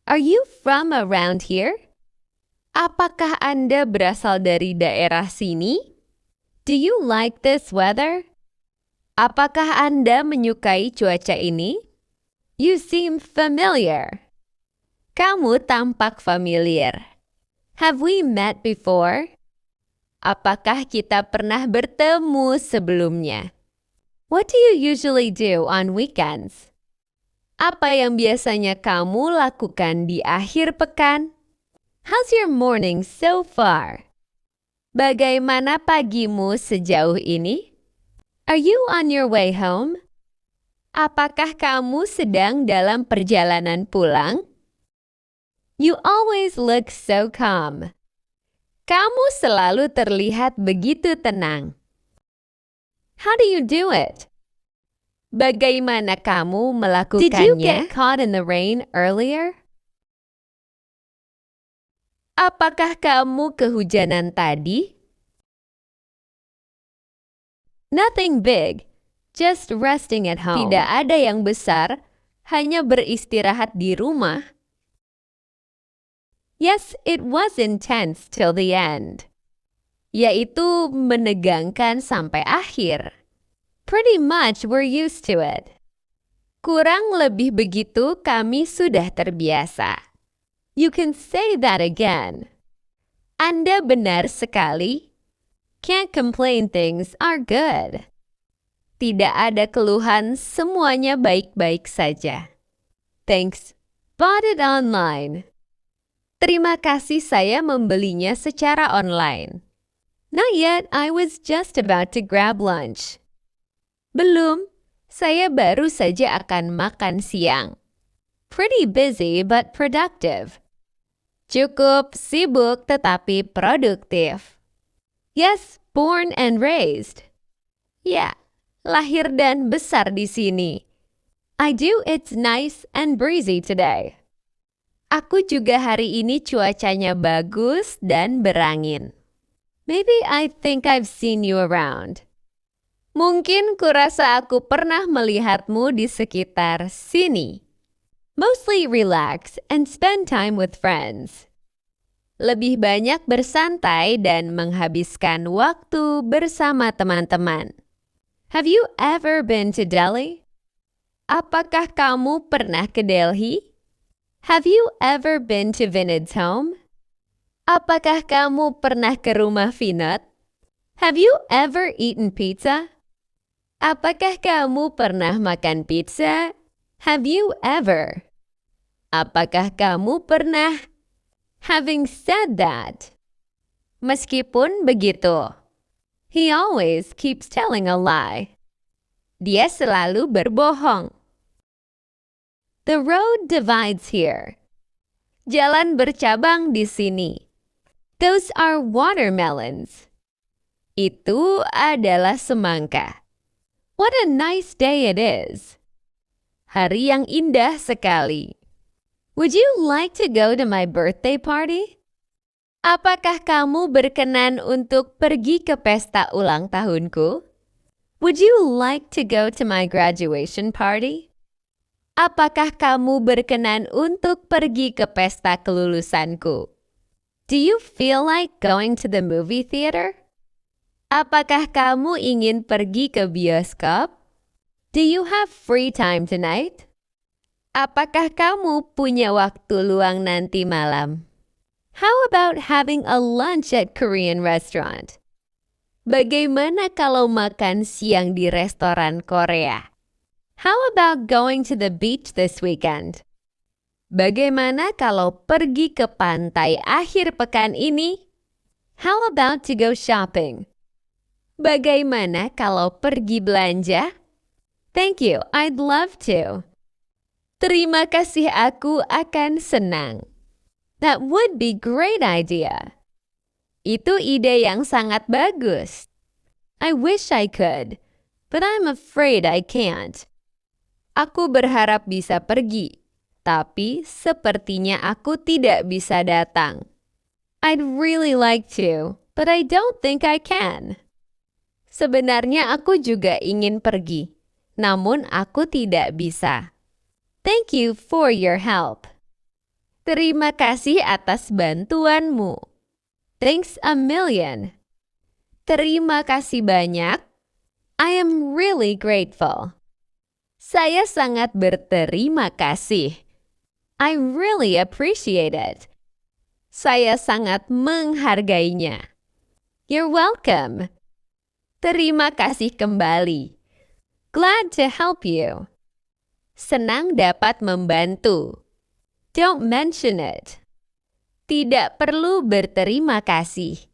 Are you from around here? Apakah Anda berasal dari daerah sini? Do you like this weather? Apakah Anda menyukai cuaca ini? You seem familiar. Kamu tampak familiar. Have we met before? Apakah kita pernah bertemu sebelumnya? What do you usually do on weekends? Apa yang biasanya kamu lakukan di akhir pekan? How's your morning so far? Bagaimana pagimu sejauh ini? Are you on your way home? Apakah kamu sedang dalam perjalanan pulang? You always look so calm. Kamu selalu terlihat begitu tenang. How do you do it? Bagaimana kamu melakukannya? Did you get caught in the rain earlier? Apakah kamu kehujanan tadi? Nothing big, just resting at home. Tidak ada yang besar, hanya beristirahat di rumah. Yes, it was intense till the end. Yaitu menegangkan sampai akhir. Pretty much we're used to it. Kurang lebih begitu kami sudah terbiasa. You can say that again. Anda benar sekali. Can't complain, things are good. Tidak ada keluhan, semuanya baik-baik saja. Thanks. Bought it online. Terima kasih, saya membelinya secara online. Not yet, I was just about to grab lunch. Belum, saya baru saja akan makan siang. Pretty busy but productive. Cukup sibuk tetapi produktif. Yes, born and raised. Ya, lahir dan besar di sini. I do, it's nice and breezy today. Aku juga hari ini cuacanya bagus dan berangin. Maybe I think I've seen you around. Mungkin kurasa aku pernah melihatmu di sekitar sini. Mostly relax and spend time with friends. Lebih banyak bersantai dan menghabiskan waktu bersama teman-teman. Have you ever been to Delhi? Apakah kamu pernah ke Delhi? Have you ever been to Vinod's home? Apakah kamu pernah ke rumah Vinod? Have you ever eaten pizza? Apakah kamu pernah makan pizza? Have you ever? Apakah kamu pernah? Having said that, meskipun begitu, he always keeps telling a lie. Dia selalu berbohong. The road divides here. Jalan bercabang di sini. Those are watermelons. Itu adalah semangka. What a nice day it is. Hari yang indah sekali. Would you like to go to my birthday party? Apakah kamu berkenan untuk pergi ke pesta ulang tahunku? Would you like to go to my graduation party? Apakah kamu berkenan untuk pergi ke pesta kelulusanku? Do you feel like going to the movie theater? Apakah kamu ingin pergi ke bioskop? Do you have free time tonight? Apakah kamu punya waktu luang nanti malam? How about having a lunch at Korean restaurant? Bagaimana kalau makan siang di restoran Korea? How about going to the beach this weekend? Bagaimana kalau pergi ke pantai akhir pekan ini? How about to go shopping? Bagaimana kalau pergi belanja? Thank you, I'd love to. Terima kasih, aku akan senang. That would be great idea. Itu ide yang sangat bagus. I wish I could, but I'm afraid I can't. Aku berharap bisa pergi, tapi sepertinya aku tidak bisa datang. I'd really like to, but I don't think I can. Sebenarnya aku juga ingin pergi, namun aku tidak bisa. Thank you for your help. Terima kasih atas bantuanmu. Thanks a million. Terima kasih banyak. I am really grateful. Saya sangat berterima kasih. I really appreciate it. Saya sangat menghargainya. You're welcome. Terima kasih kembali. Glad to help you. Senang dapat membantu. Don't mention it. Tidak perlu berterima kasih.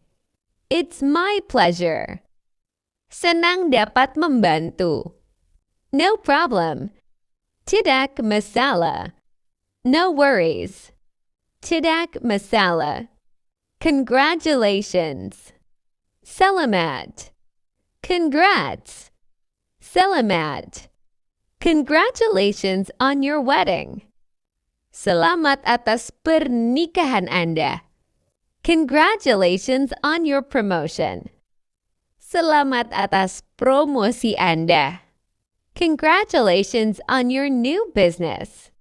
It's my pleasure. Senang dapat membantu. No problem. Tidak masalah. No worries. Tidak masalah. Congratulations. Selamat. Congrats. Selamat. Congratulations on your wedding. Selamat atas pernikahan Anda. Congratulations on your promotion. Selamat atas promosi Anda. Congratulations on your new business.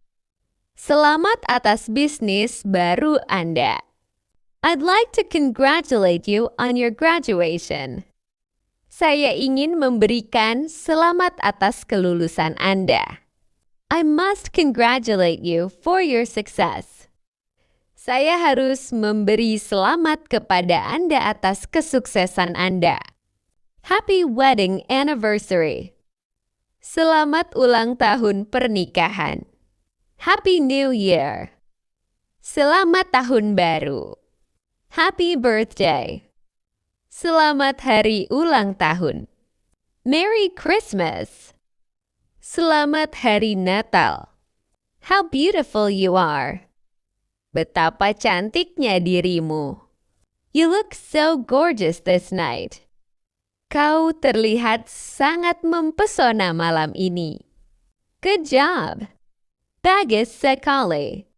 Selamat atas bisnis baru Anda. I'd like to congratulate you on your graduation. Saya ingin memberikan selamat atas kelulusan Anda. I must congratulate you for your success. Saya harus memberi selamat kepada Anda atas kesuksesan Anda. Happy wedding anniversary. Selamat ulang tahun pernikahan. Happy New Year. Selamat tahun baru. Happy birthday. Selamat hari ulang tahun. Merry Christmas. Selamat hari Natal. How beautiful you are. Betapa cantiknya dirimu. You look so gorgeous this night. Kau terlihat sangat mempesona malam ini. Good job. Bagus sekali.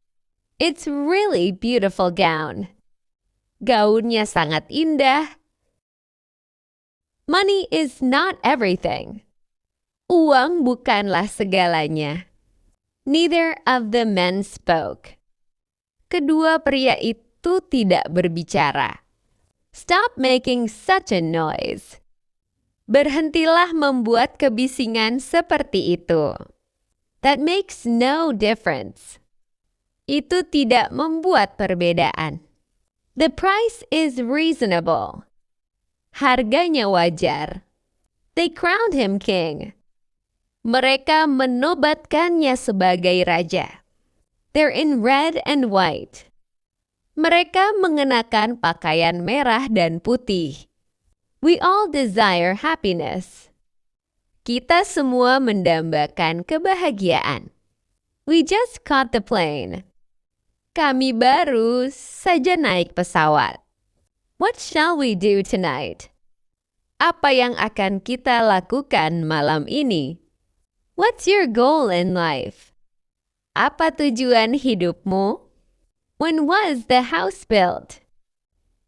It's really beautiful gown. Gaunnya sangat indah. Money is not everything. Uang bukanlah segalanya. Neither of the men spoke. Kedua pria itu tidak berbicara. Stop making such a noise. Berhentilah membuat kebisingan seperti itu. That makes no difference. Itu tidak membuat perbedaan. The price is reasonable. Harganya wajar. They crowned him king. Mereka menobatkannya sebagai raja. They're in red and white. Mereka mengenakan pakaian merah dan putih. We all desire happiness. Kita semua mendambakan kebahagiaan. We just caught the plane. Kami baru saja naik pesawat. What shall we do tonight? Apa yang akan kita lakukan malam ini? What's your goal in life? Apa tujuan hidupmu? When was the house built?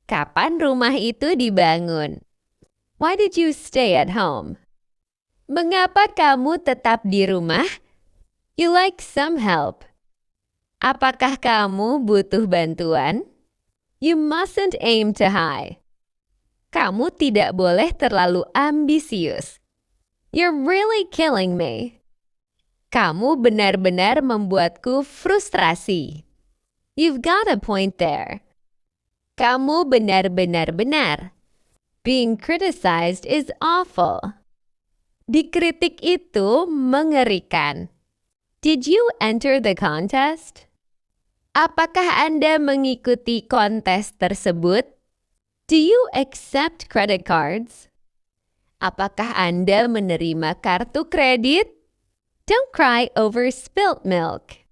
Kapan rumah itu dibangun? Why did you stay at home? Mengapa kamu tetap di rumah? You like some help. Apakah kamu butuh bantuan? You mustn't aim too high. Kamu tidak boleh terlalu ambisius. You're really killing me. Kamu benar-benar membuatku frustrasi. You've got a point there. Kamu benar-benar. Being criticized is awful. Dikritik itu mengerikan. Did you enter the contest? Apakah Anda mengikuti kontes tersebut? Do you accept credit cards? Apakah Anda menerima kartu kredit? Don't cry over spilt milk.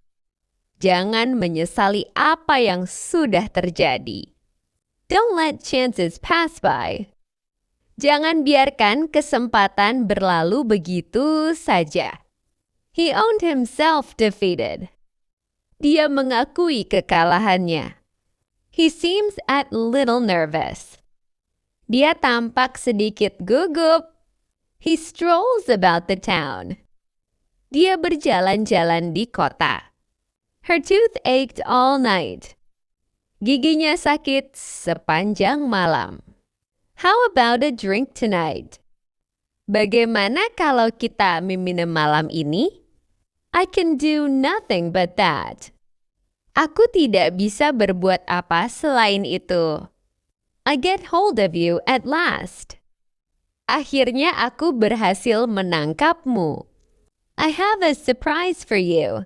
Jangan menyesali apa yang sudah terjadi. Don't let chances pass by. Jangan biarkan kesempatan berlalu begitu saja. He owned himself defeated. Dia mengakui kekalahannya. He seems a little nervous. Dia tampak sedikit gugup. He strolls about the town. Dia berjalan-jalan di kota. Her tooth ached all night. Giginya sakit sepanjang malam. How about a drink tonight? Bagaimana kalau kita minum malam ini? I can do nothing but that. Aku tidak bisa berbuat apa selain itu. I get hold of you at last. Akhirnya aku berhasil menangkapmu. I have a surprise for you.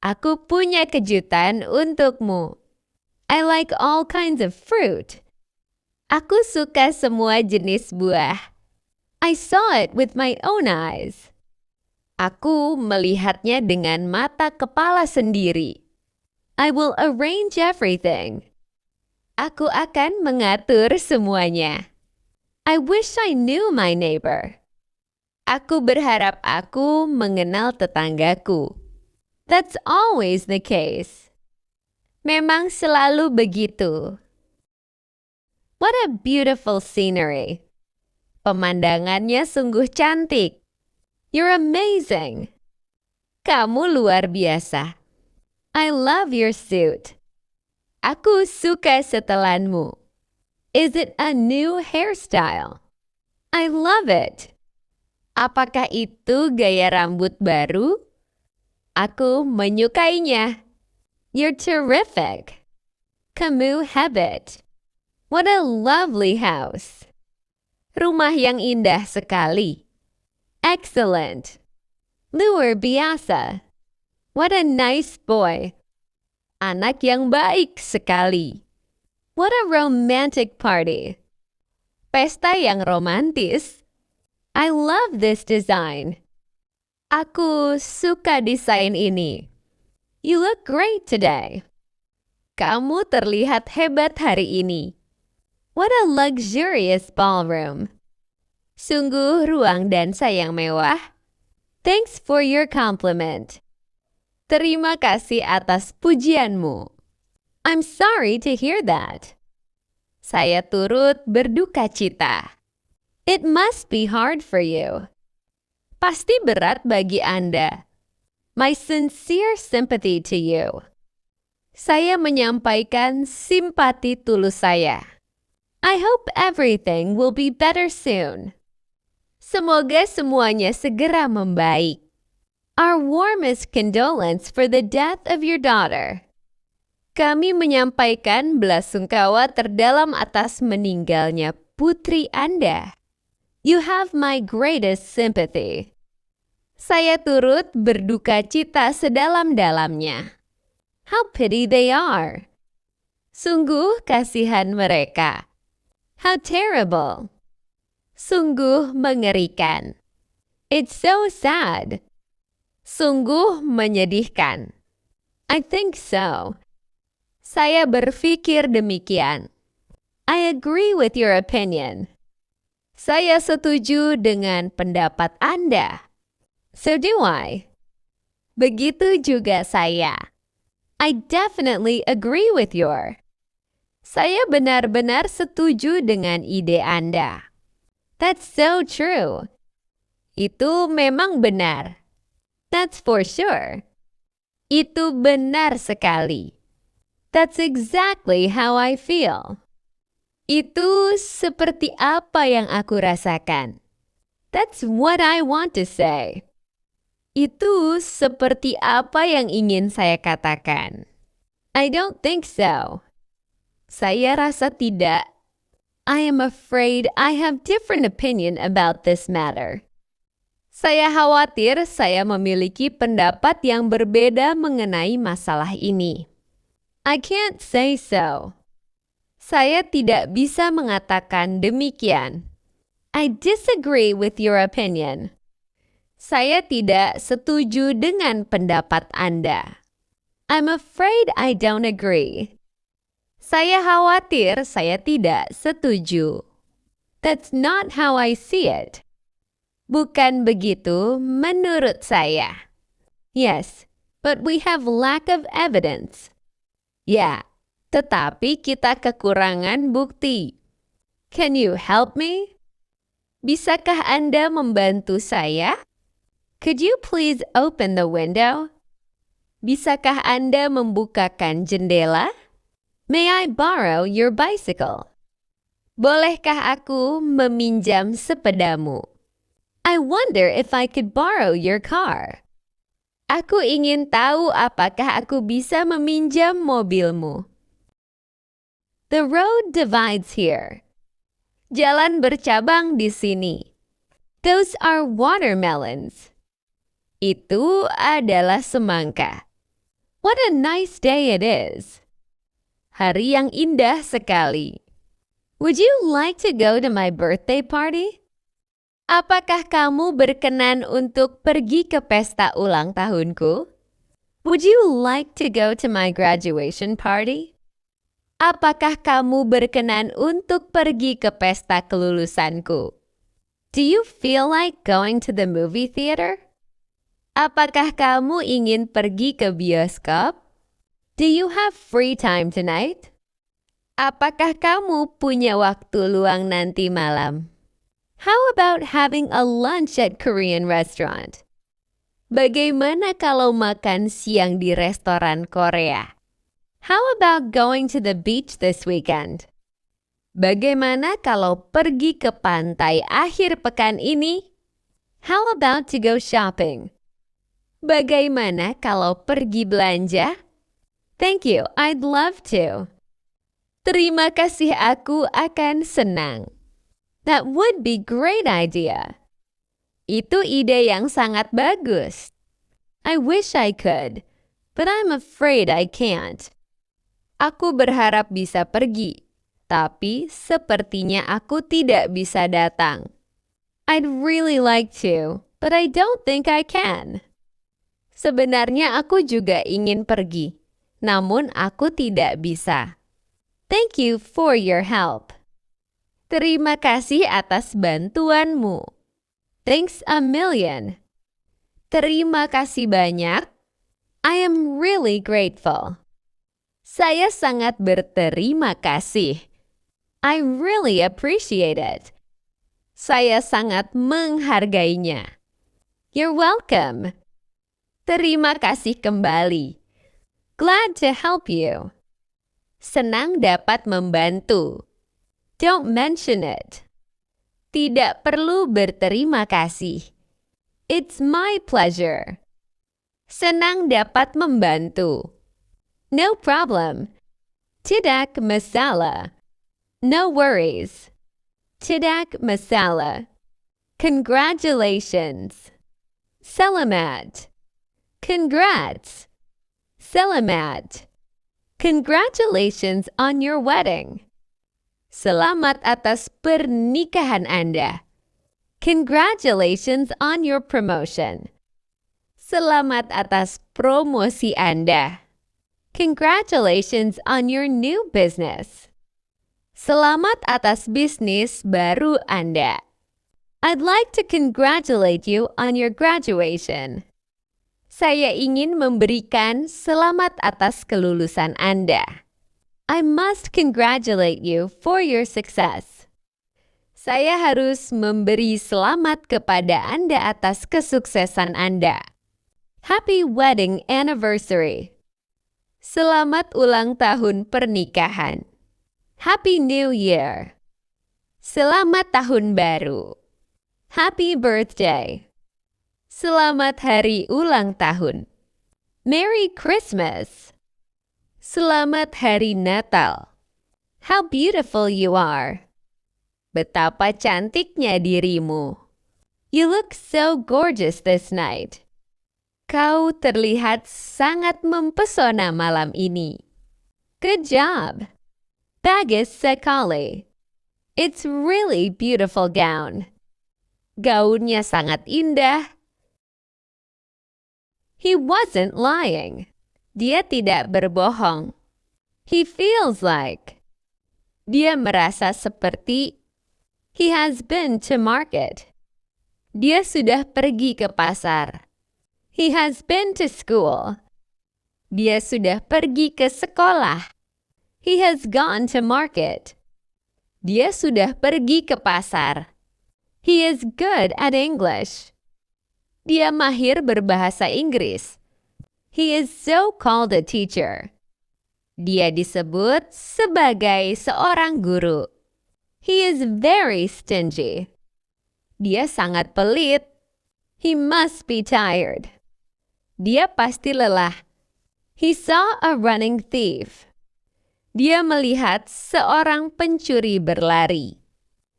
Aku punya kejutan untukmu. I like all kinds of fruit. Aku suka semua jenis buah. I saw it with my own eyes. Aku melihatnya dengan mata kepala sendiri. I will arrange everything. Aku akan mengatur semuanya. I wish I knew my neighbor. Aku berharap aku mengenal tetanggaku. That's always the case. Memang selalu begitu. What a beautiful scenery. Pemandangannya sungguh cantik. You're amazing. Kamu luar biasa. I love your suit. Aku suka setelanmu. Is it a new hairstyle? I love it. Apakah itu gaya rambut baru? Aku menyukainya. You're terrific. Kamu hebat. What a lovely house. Rumah yang indah sekali. Excellent. Luar biasa. What a nice boy. Anak yang baik sekali. What a romantic party. Pesta yang romantis. I love this design. Aku suka desain ini. You look great today. Kamu terlihat hebat hari ini. What a luxurious ballroom. Sungguh ruang dansa yang mewah. Thanks for your compliment. Terima kasih atas pujianmu. I'm sorry to hear that. Saya turut berduka cita. It must be hard for you. Pasti berat bagi Anda. My sincere sympathy to you. Saya menyampaikan simpati tulus saya. I hope everything will be better soon. Semoga semuanya segera membaik. Our warmest condolence for the death of your daughter. Kami menyampaikan belasungkawa terdalam atas meninggalnya putri Anda. You have my greatest sympathy. Saya turut berduka cita sedalam-dalamnya. How pity they are. Sungguh kasihan mereka. How terrible. Sungguh mengerikan. It's so sad. Sungguh menyedihkan. I think so. Saya berpikir demikian. I agree with your opinion. Saya setuju dengan pendapat Anda. So do I. Begitu juga saya. I definitely agree with your. Saya benar-benar setuju dengan ide Anda. That's so true. Itu memang benar. That's for sure. Itu benar sekali. That's exactly how I feel. Itu seperti apa yang aku rasakan. That's what I want to say. Itu seperti apa yang ingin saya katakan. I don't think so. Saya rasa tidak. I am afraid I have different opinion about this matter. Saya khawatir saya memiliki pendapat yang berbeda mengenai masalah ini. I can't say so. Saya tidak bisa mengatakan demikian. I disagree with your opinion. Saya tidak setuju dengan pendapat Anda. I'm afraid I don't agree. Saya khawatir saya tidak setuju. That's not how I see it. Bukan begitu menurut saya. Yes, but we have lack of evidence. Ya, tetapi kita kekurangan bukti. Can you help me? Bisakah Anda membantu saya? Could you please open the window? Bisakah Anda membukakan jendela? May I borrow your bicycle? Bolehkah aku meminjam sepedamu? I wonder if I could borrow your car. Aku ingin tahu apakah aku bisa meminjam mobilmu. The road divides here. Jalan bercabang di sini. Those are watermelons. Itu adalah semangka. What a nice day it is. Hari yang indah sekali. Would you like to go to my birthday party? Apakah kamu berkenan untuk pergi ke pesta ulang tahunku? Would you like to go to my graduation party? Apakah kamu berkenan untuk pergi ke pesta kelulusanku? Do you feel like going to the movie theater? Apakah kamu ingin pergi ke bioskop? Do you have free time tonight? Apakah kamu punya waktu luang nanti malam? How about having a lunch at Korean restaurant? Bagaimana kalau makan siang di restoran Korea? How about going to the beach this weekend? Bagaimana kalau pergi ke pantai akhir pekan ini? How about to go shopping? Bagaimana kalau pergi belanja? Thank you, I'd love to. Terima kasih, aku akan senang. That would be great idea. Itu ide yang sangat bagus. I wish I could, but I'm afraid I can't. Aku berharap bisa pergi, tapi sepertinya aku tidak bisa datang. I'd really like to, but I don't think I can. Sebenarnya aku juga ingin pergi, namun aku tidak bisa. Thank you for your help. Terima kasih atas bantuanmu. Thanks a million. Terima kasih banyak. I am really grateful. Saya sangat berterima kasih. I really appreciate it. Saya sangat menghargainya. You're welcome. Terima kasih kembali. Glad to help you. Senang dapat membantu. Don't mention it. Tidak perlu berterima kasih. It's my pleasure. Senang dapat membantu. No problem. Tidak masalah. No worries. Tidak masalah. Congratulations. Selamat. Congrats. Selamat. Congratulations on your wedding. Selamat atas pernikahan Anda. Congratulations on your promotion. Selamat atas promosi Anda. Congratulations on your new business. Selamat atas bisnis baru Anda. I'd like to congratulate you on your graduation. Saya ingin memberikan selamat atas kelulusan Anda. I must congratulate you for your success. Saya harus memberi selamat kepada Anda atas kesuksesan Anda. Happy wedding anniversary. Selamat ulang tahun pernikahan. Happy New Year. Selamat tahun baru. Happy birthday. Selamat hari ulang tahun. Merry Christmas. Selamat hari Natal. How beautiful you are. Betapa cantiknya dirimu. You look so gorgeous this night. Kau terlihat sangat mempesona malam ini. Good job. Bagus sekali. It's really beautiful gown. Gaunnya sangat indah. He wasn't lying. Dia tidak berbohong. He feels like. Dia merasa seperti. He has been to market. Dia sudah pergi ke pasar. He has been to school. Dia sudah pergi ke sekolah. He has gone to market. Dia sudah pergi ke pasar. He is good at English. Dia mahir berbahasa Inggris. He is so-called a teacher. Dia disebut sebagai seorang guru. He is very stingy. Dia sangat pelit. He must be tired. Dia pasti lelah. He saw a running thief. Dia melihat seorang pencuri berlari.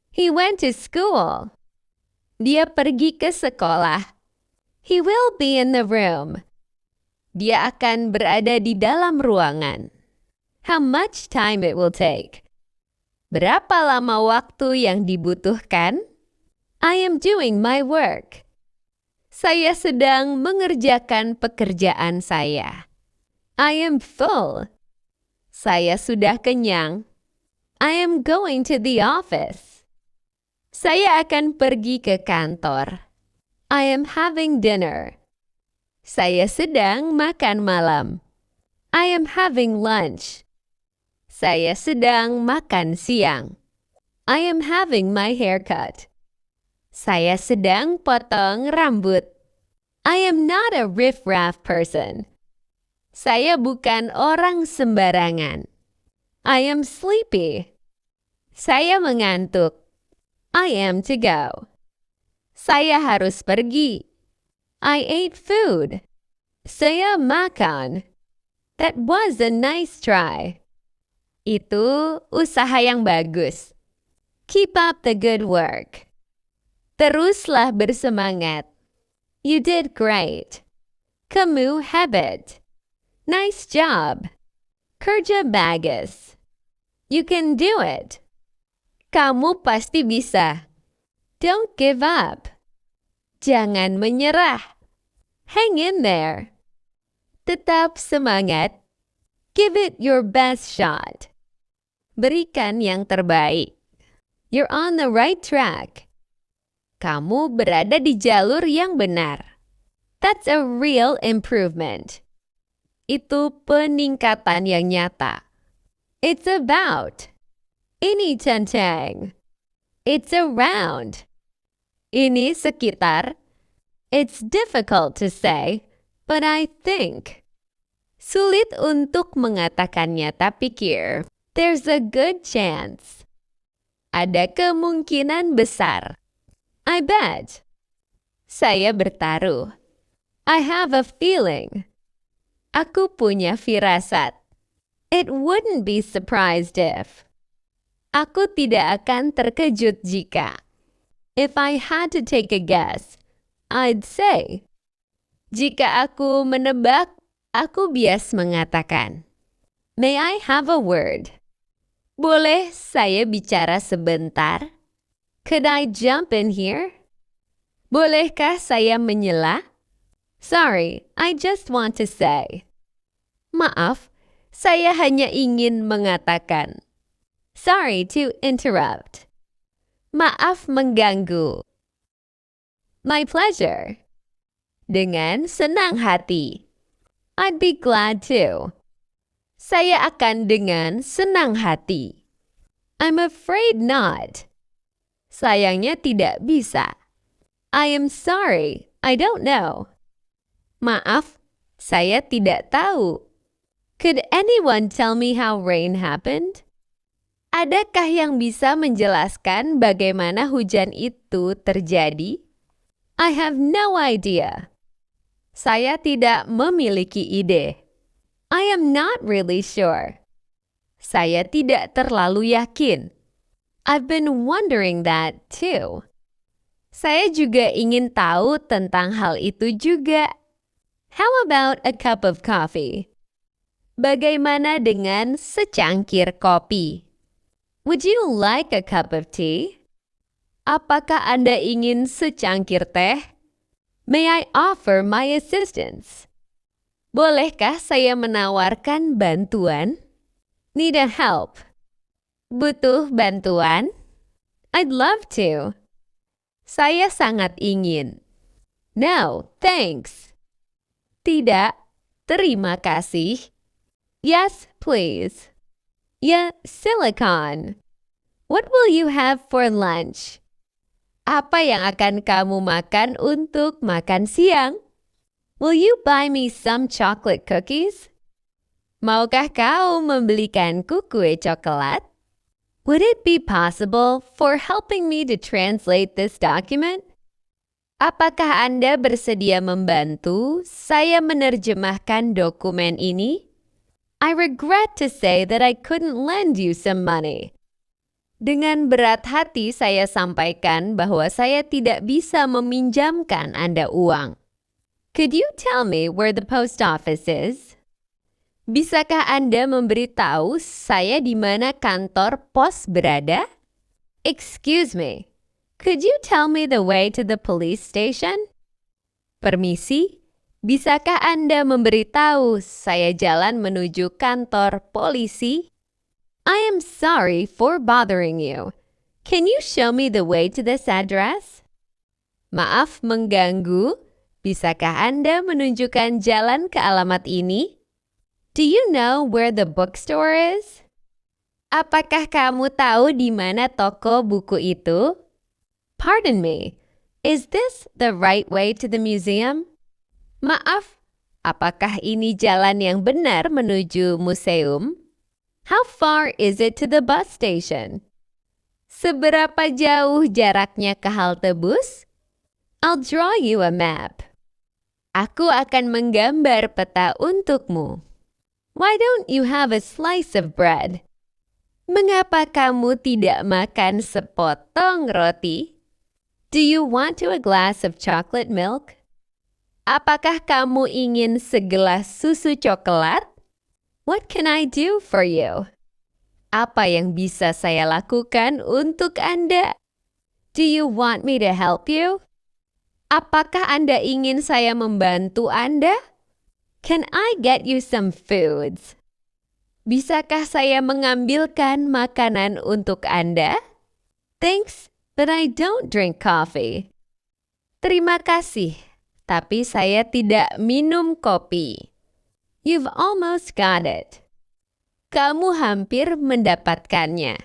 He went to school. Dia pergi ke sekolah. He will be in the room. Dia akan berada di dalam ruangan. How much time it will take? Berapa lama waktu yang dibutuhkan? I am doing my work. Saya sedang mengerjakan pekerjaan saya. I am full. Saya sudah kenyang. I am going to the office. Saya akan pergi ke kantor. I am having dinner. Saya sedang makan malam. I am having lunch. Saya sedang makan siang. I am having my haircut. Saya sedang potong rambut. I am not a riff-raff person. Saya bukan orang sembarangan. I am sleepy. Saya mengantuk. I am to go. Saya harus pergi. I ate food. Saya makan. That was a nice try. Itu usaha yang bagus. Keep up the good work. Teruslah bersemangat. You did great. Kamu hebat. Nice job. Kerja bagus. You can do it. Kamu pasti bisa. Don't give up. Jangan menyerah. Hang in there. Tetap semangat. Give it your best shot. Berikan yang terbaik. You're on the right track. Kamu berada di jalur yang benar. That's a real improvement. Itu peningkatan yang nyata. It's about. Ini tentang. It's around. Ini sekitar. It's difficult to say, but I think. Sulit untuk mengatakannya, tapi pikir. There's a good chance. Ada kemungkinan besar. I bet. Saya bertaruh. I have a feeling. Aku punya firasat. It wouldn't be surprised if. Aku tidak akan terkejut jika. If I had to take a guess, I'd say. Jika aku menebak, aku bias mengatakan. May I have a word? Boleh saya bicara sebentar? Could I jump in here? Bolehkah saya menyela? Sorry, I just want to say. Maaf, saya hanya ingin mengatakan. Sorry to interrupt. Maaf mengganggu. My pleasure. Dengan senang hati. I'd be glad to. Saya akan dengan senang hati. I'm afraid not. Sayangnya tidak bisa. I am sorry, I don't know. Maaf, saya tidak tahu. Could anyone tell me how rain happened? Adakah yang bisa menjelaskan bagaimana hujan itu terjadi? I have no idea. Saya tidak memiliki ide. I am not really sure. Saya tidak terlalu yakin. I've been wondering that too. Saya juga ingin tahu tentang hal itu juga. How about a cup of coffee? Bagaimana dengan secangkir kopi? Would you like a cup of tea? Apakah Anda ingin secangkir teh? May I offer my assistance? Bolehkah saya menawarkan bantuan? Need a help? Butuh bantuan? I'd love to. Saya sangat ingin. No, thanks. Tidak, terima kasih. Yes, please. Yeah, silicon. What will you have for lunch? Apa yang akan kamu makan untuk makan siang? Will you buy me some chocolate cookies? Maukah kau membelikanku kue coklat? Would it be possible for helping me to translate this document? Apakah Anda bersedia membantu saya menerjemahkan dokumen ini? I regret to say that I couldn't lend you some money. Dengan berat hati saya sampaikan bahwa saya tidak bisa meminjamkan Anda uang. Could you tell me where the post office is? Bisakah Anda memberitahu saya di mana kantor pos berada? Excuse me, could you tell me the way to the police station? Permisi, bisakah Anda memberitahu saya jalan menuju kantor polisi? I am sorry for bothering you. Can you show me the way to this address? Maaf mengganggu. Bisakah Anda menunjukkan jalan ke alamat ini? Do you know where the bookstore is? Apakah kamu tahu di mana toko buku itu? Pardon me, is this the right way to the museum? Maaf, apakah ini jalan yang benar menuju museum? How far is it to the bus station? Seberapa jauh jaraknya ke halte bus? I'll draw you a map. Aku akan menggambar peta untukmu. Why don't you have a slice of bread? Mengapa kamu tidak makan sepotong roti? Do you want to a glass of chocolate milk? Apakah kamu ingin segelas susu coklat? What can I do for you? Apa yang bisa saya lakukan untuk Anda? Do you want me to help you? Apakah Anda ingin saya membantu Anda? Can I get you some foods? Bisakah saya mengambilkan makanan untuk Anda? Thanks, but I don't drink coffee. Terima kasih, tapi saya tidak minum kopi. You've almost got it. Kamu hampir mendapatkannya.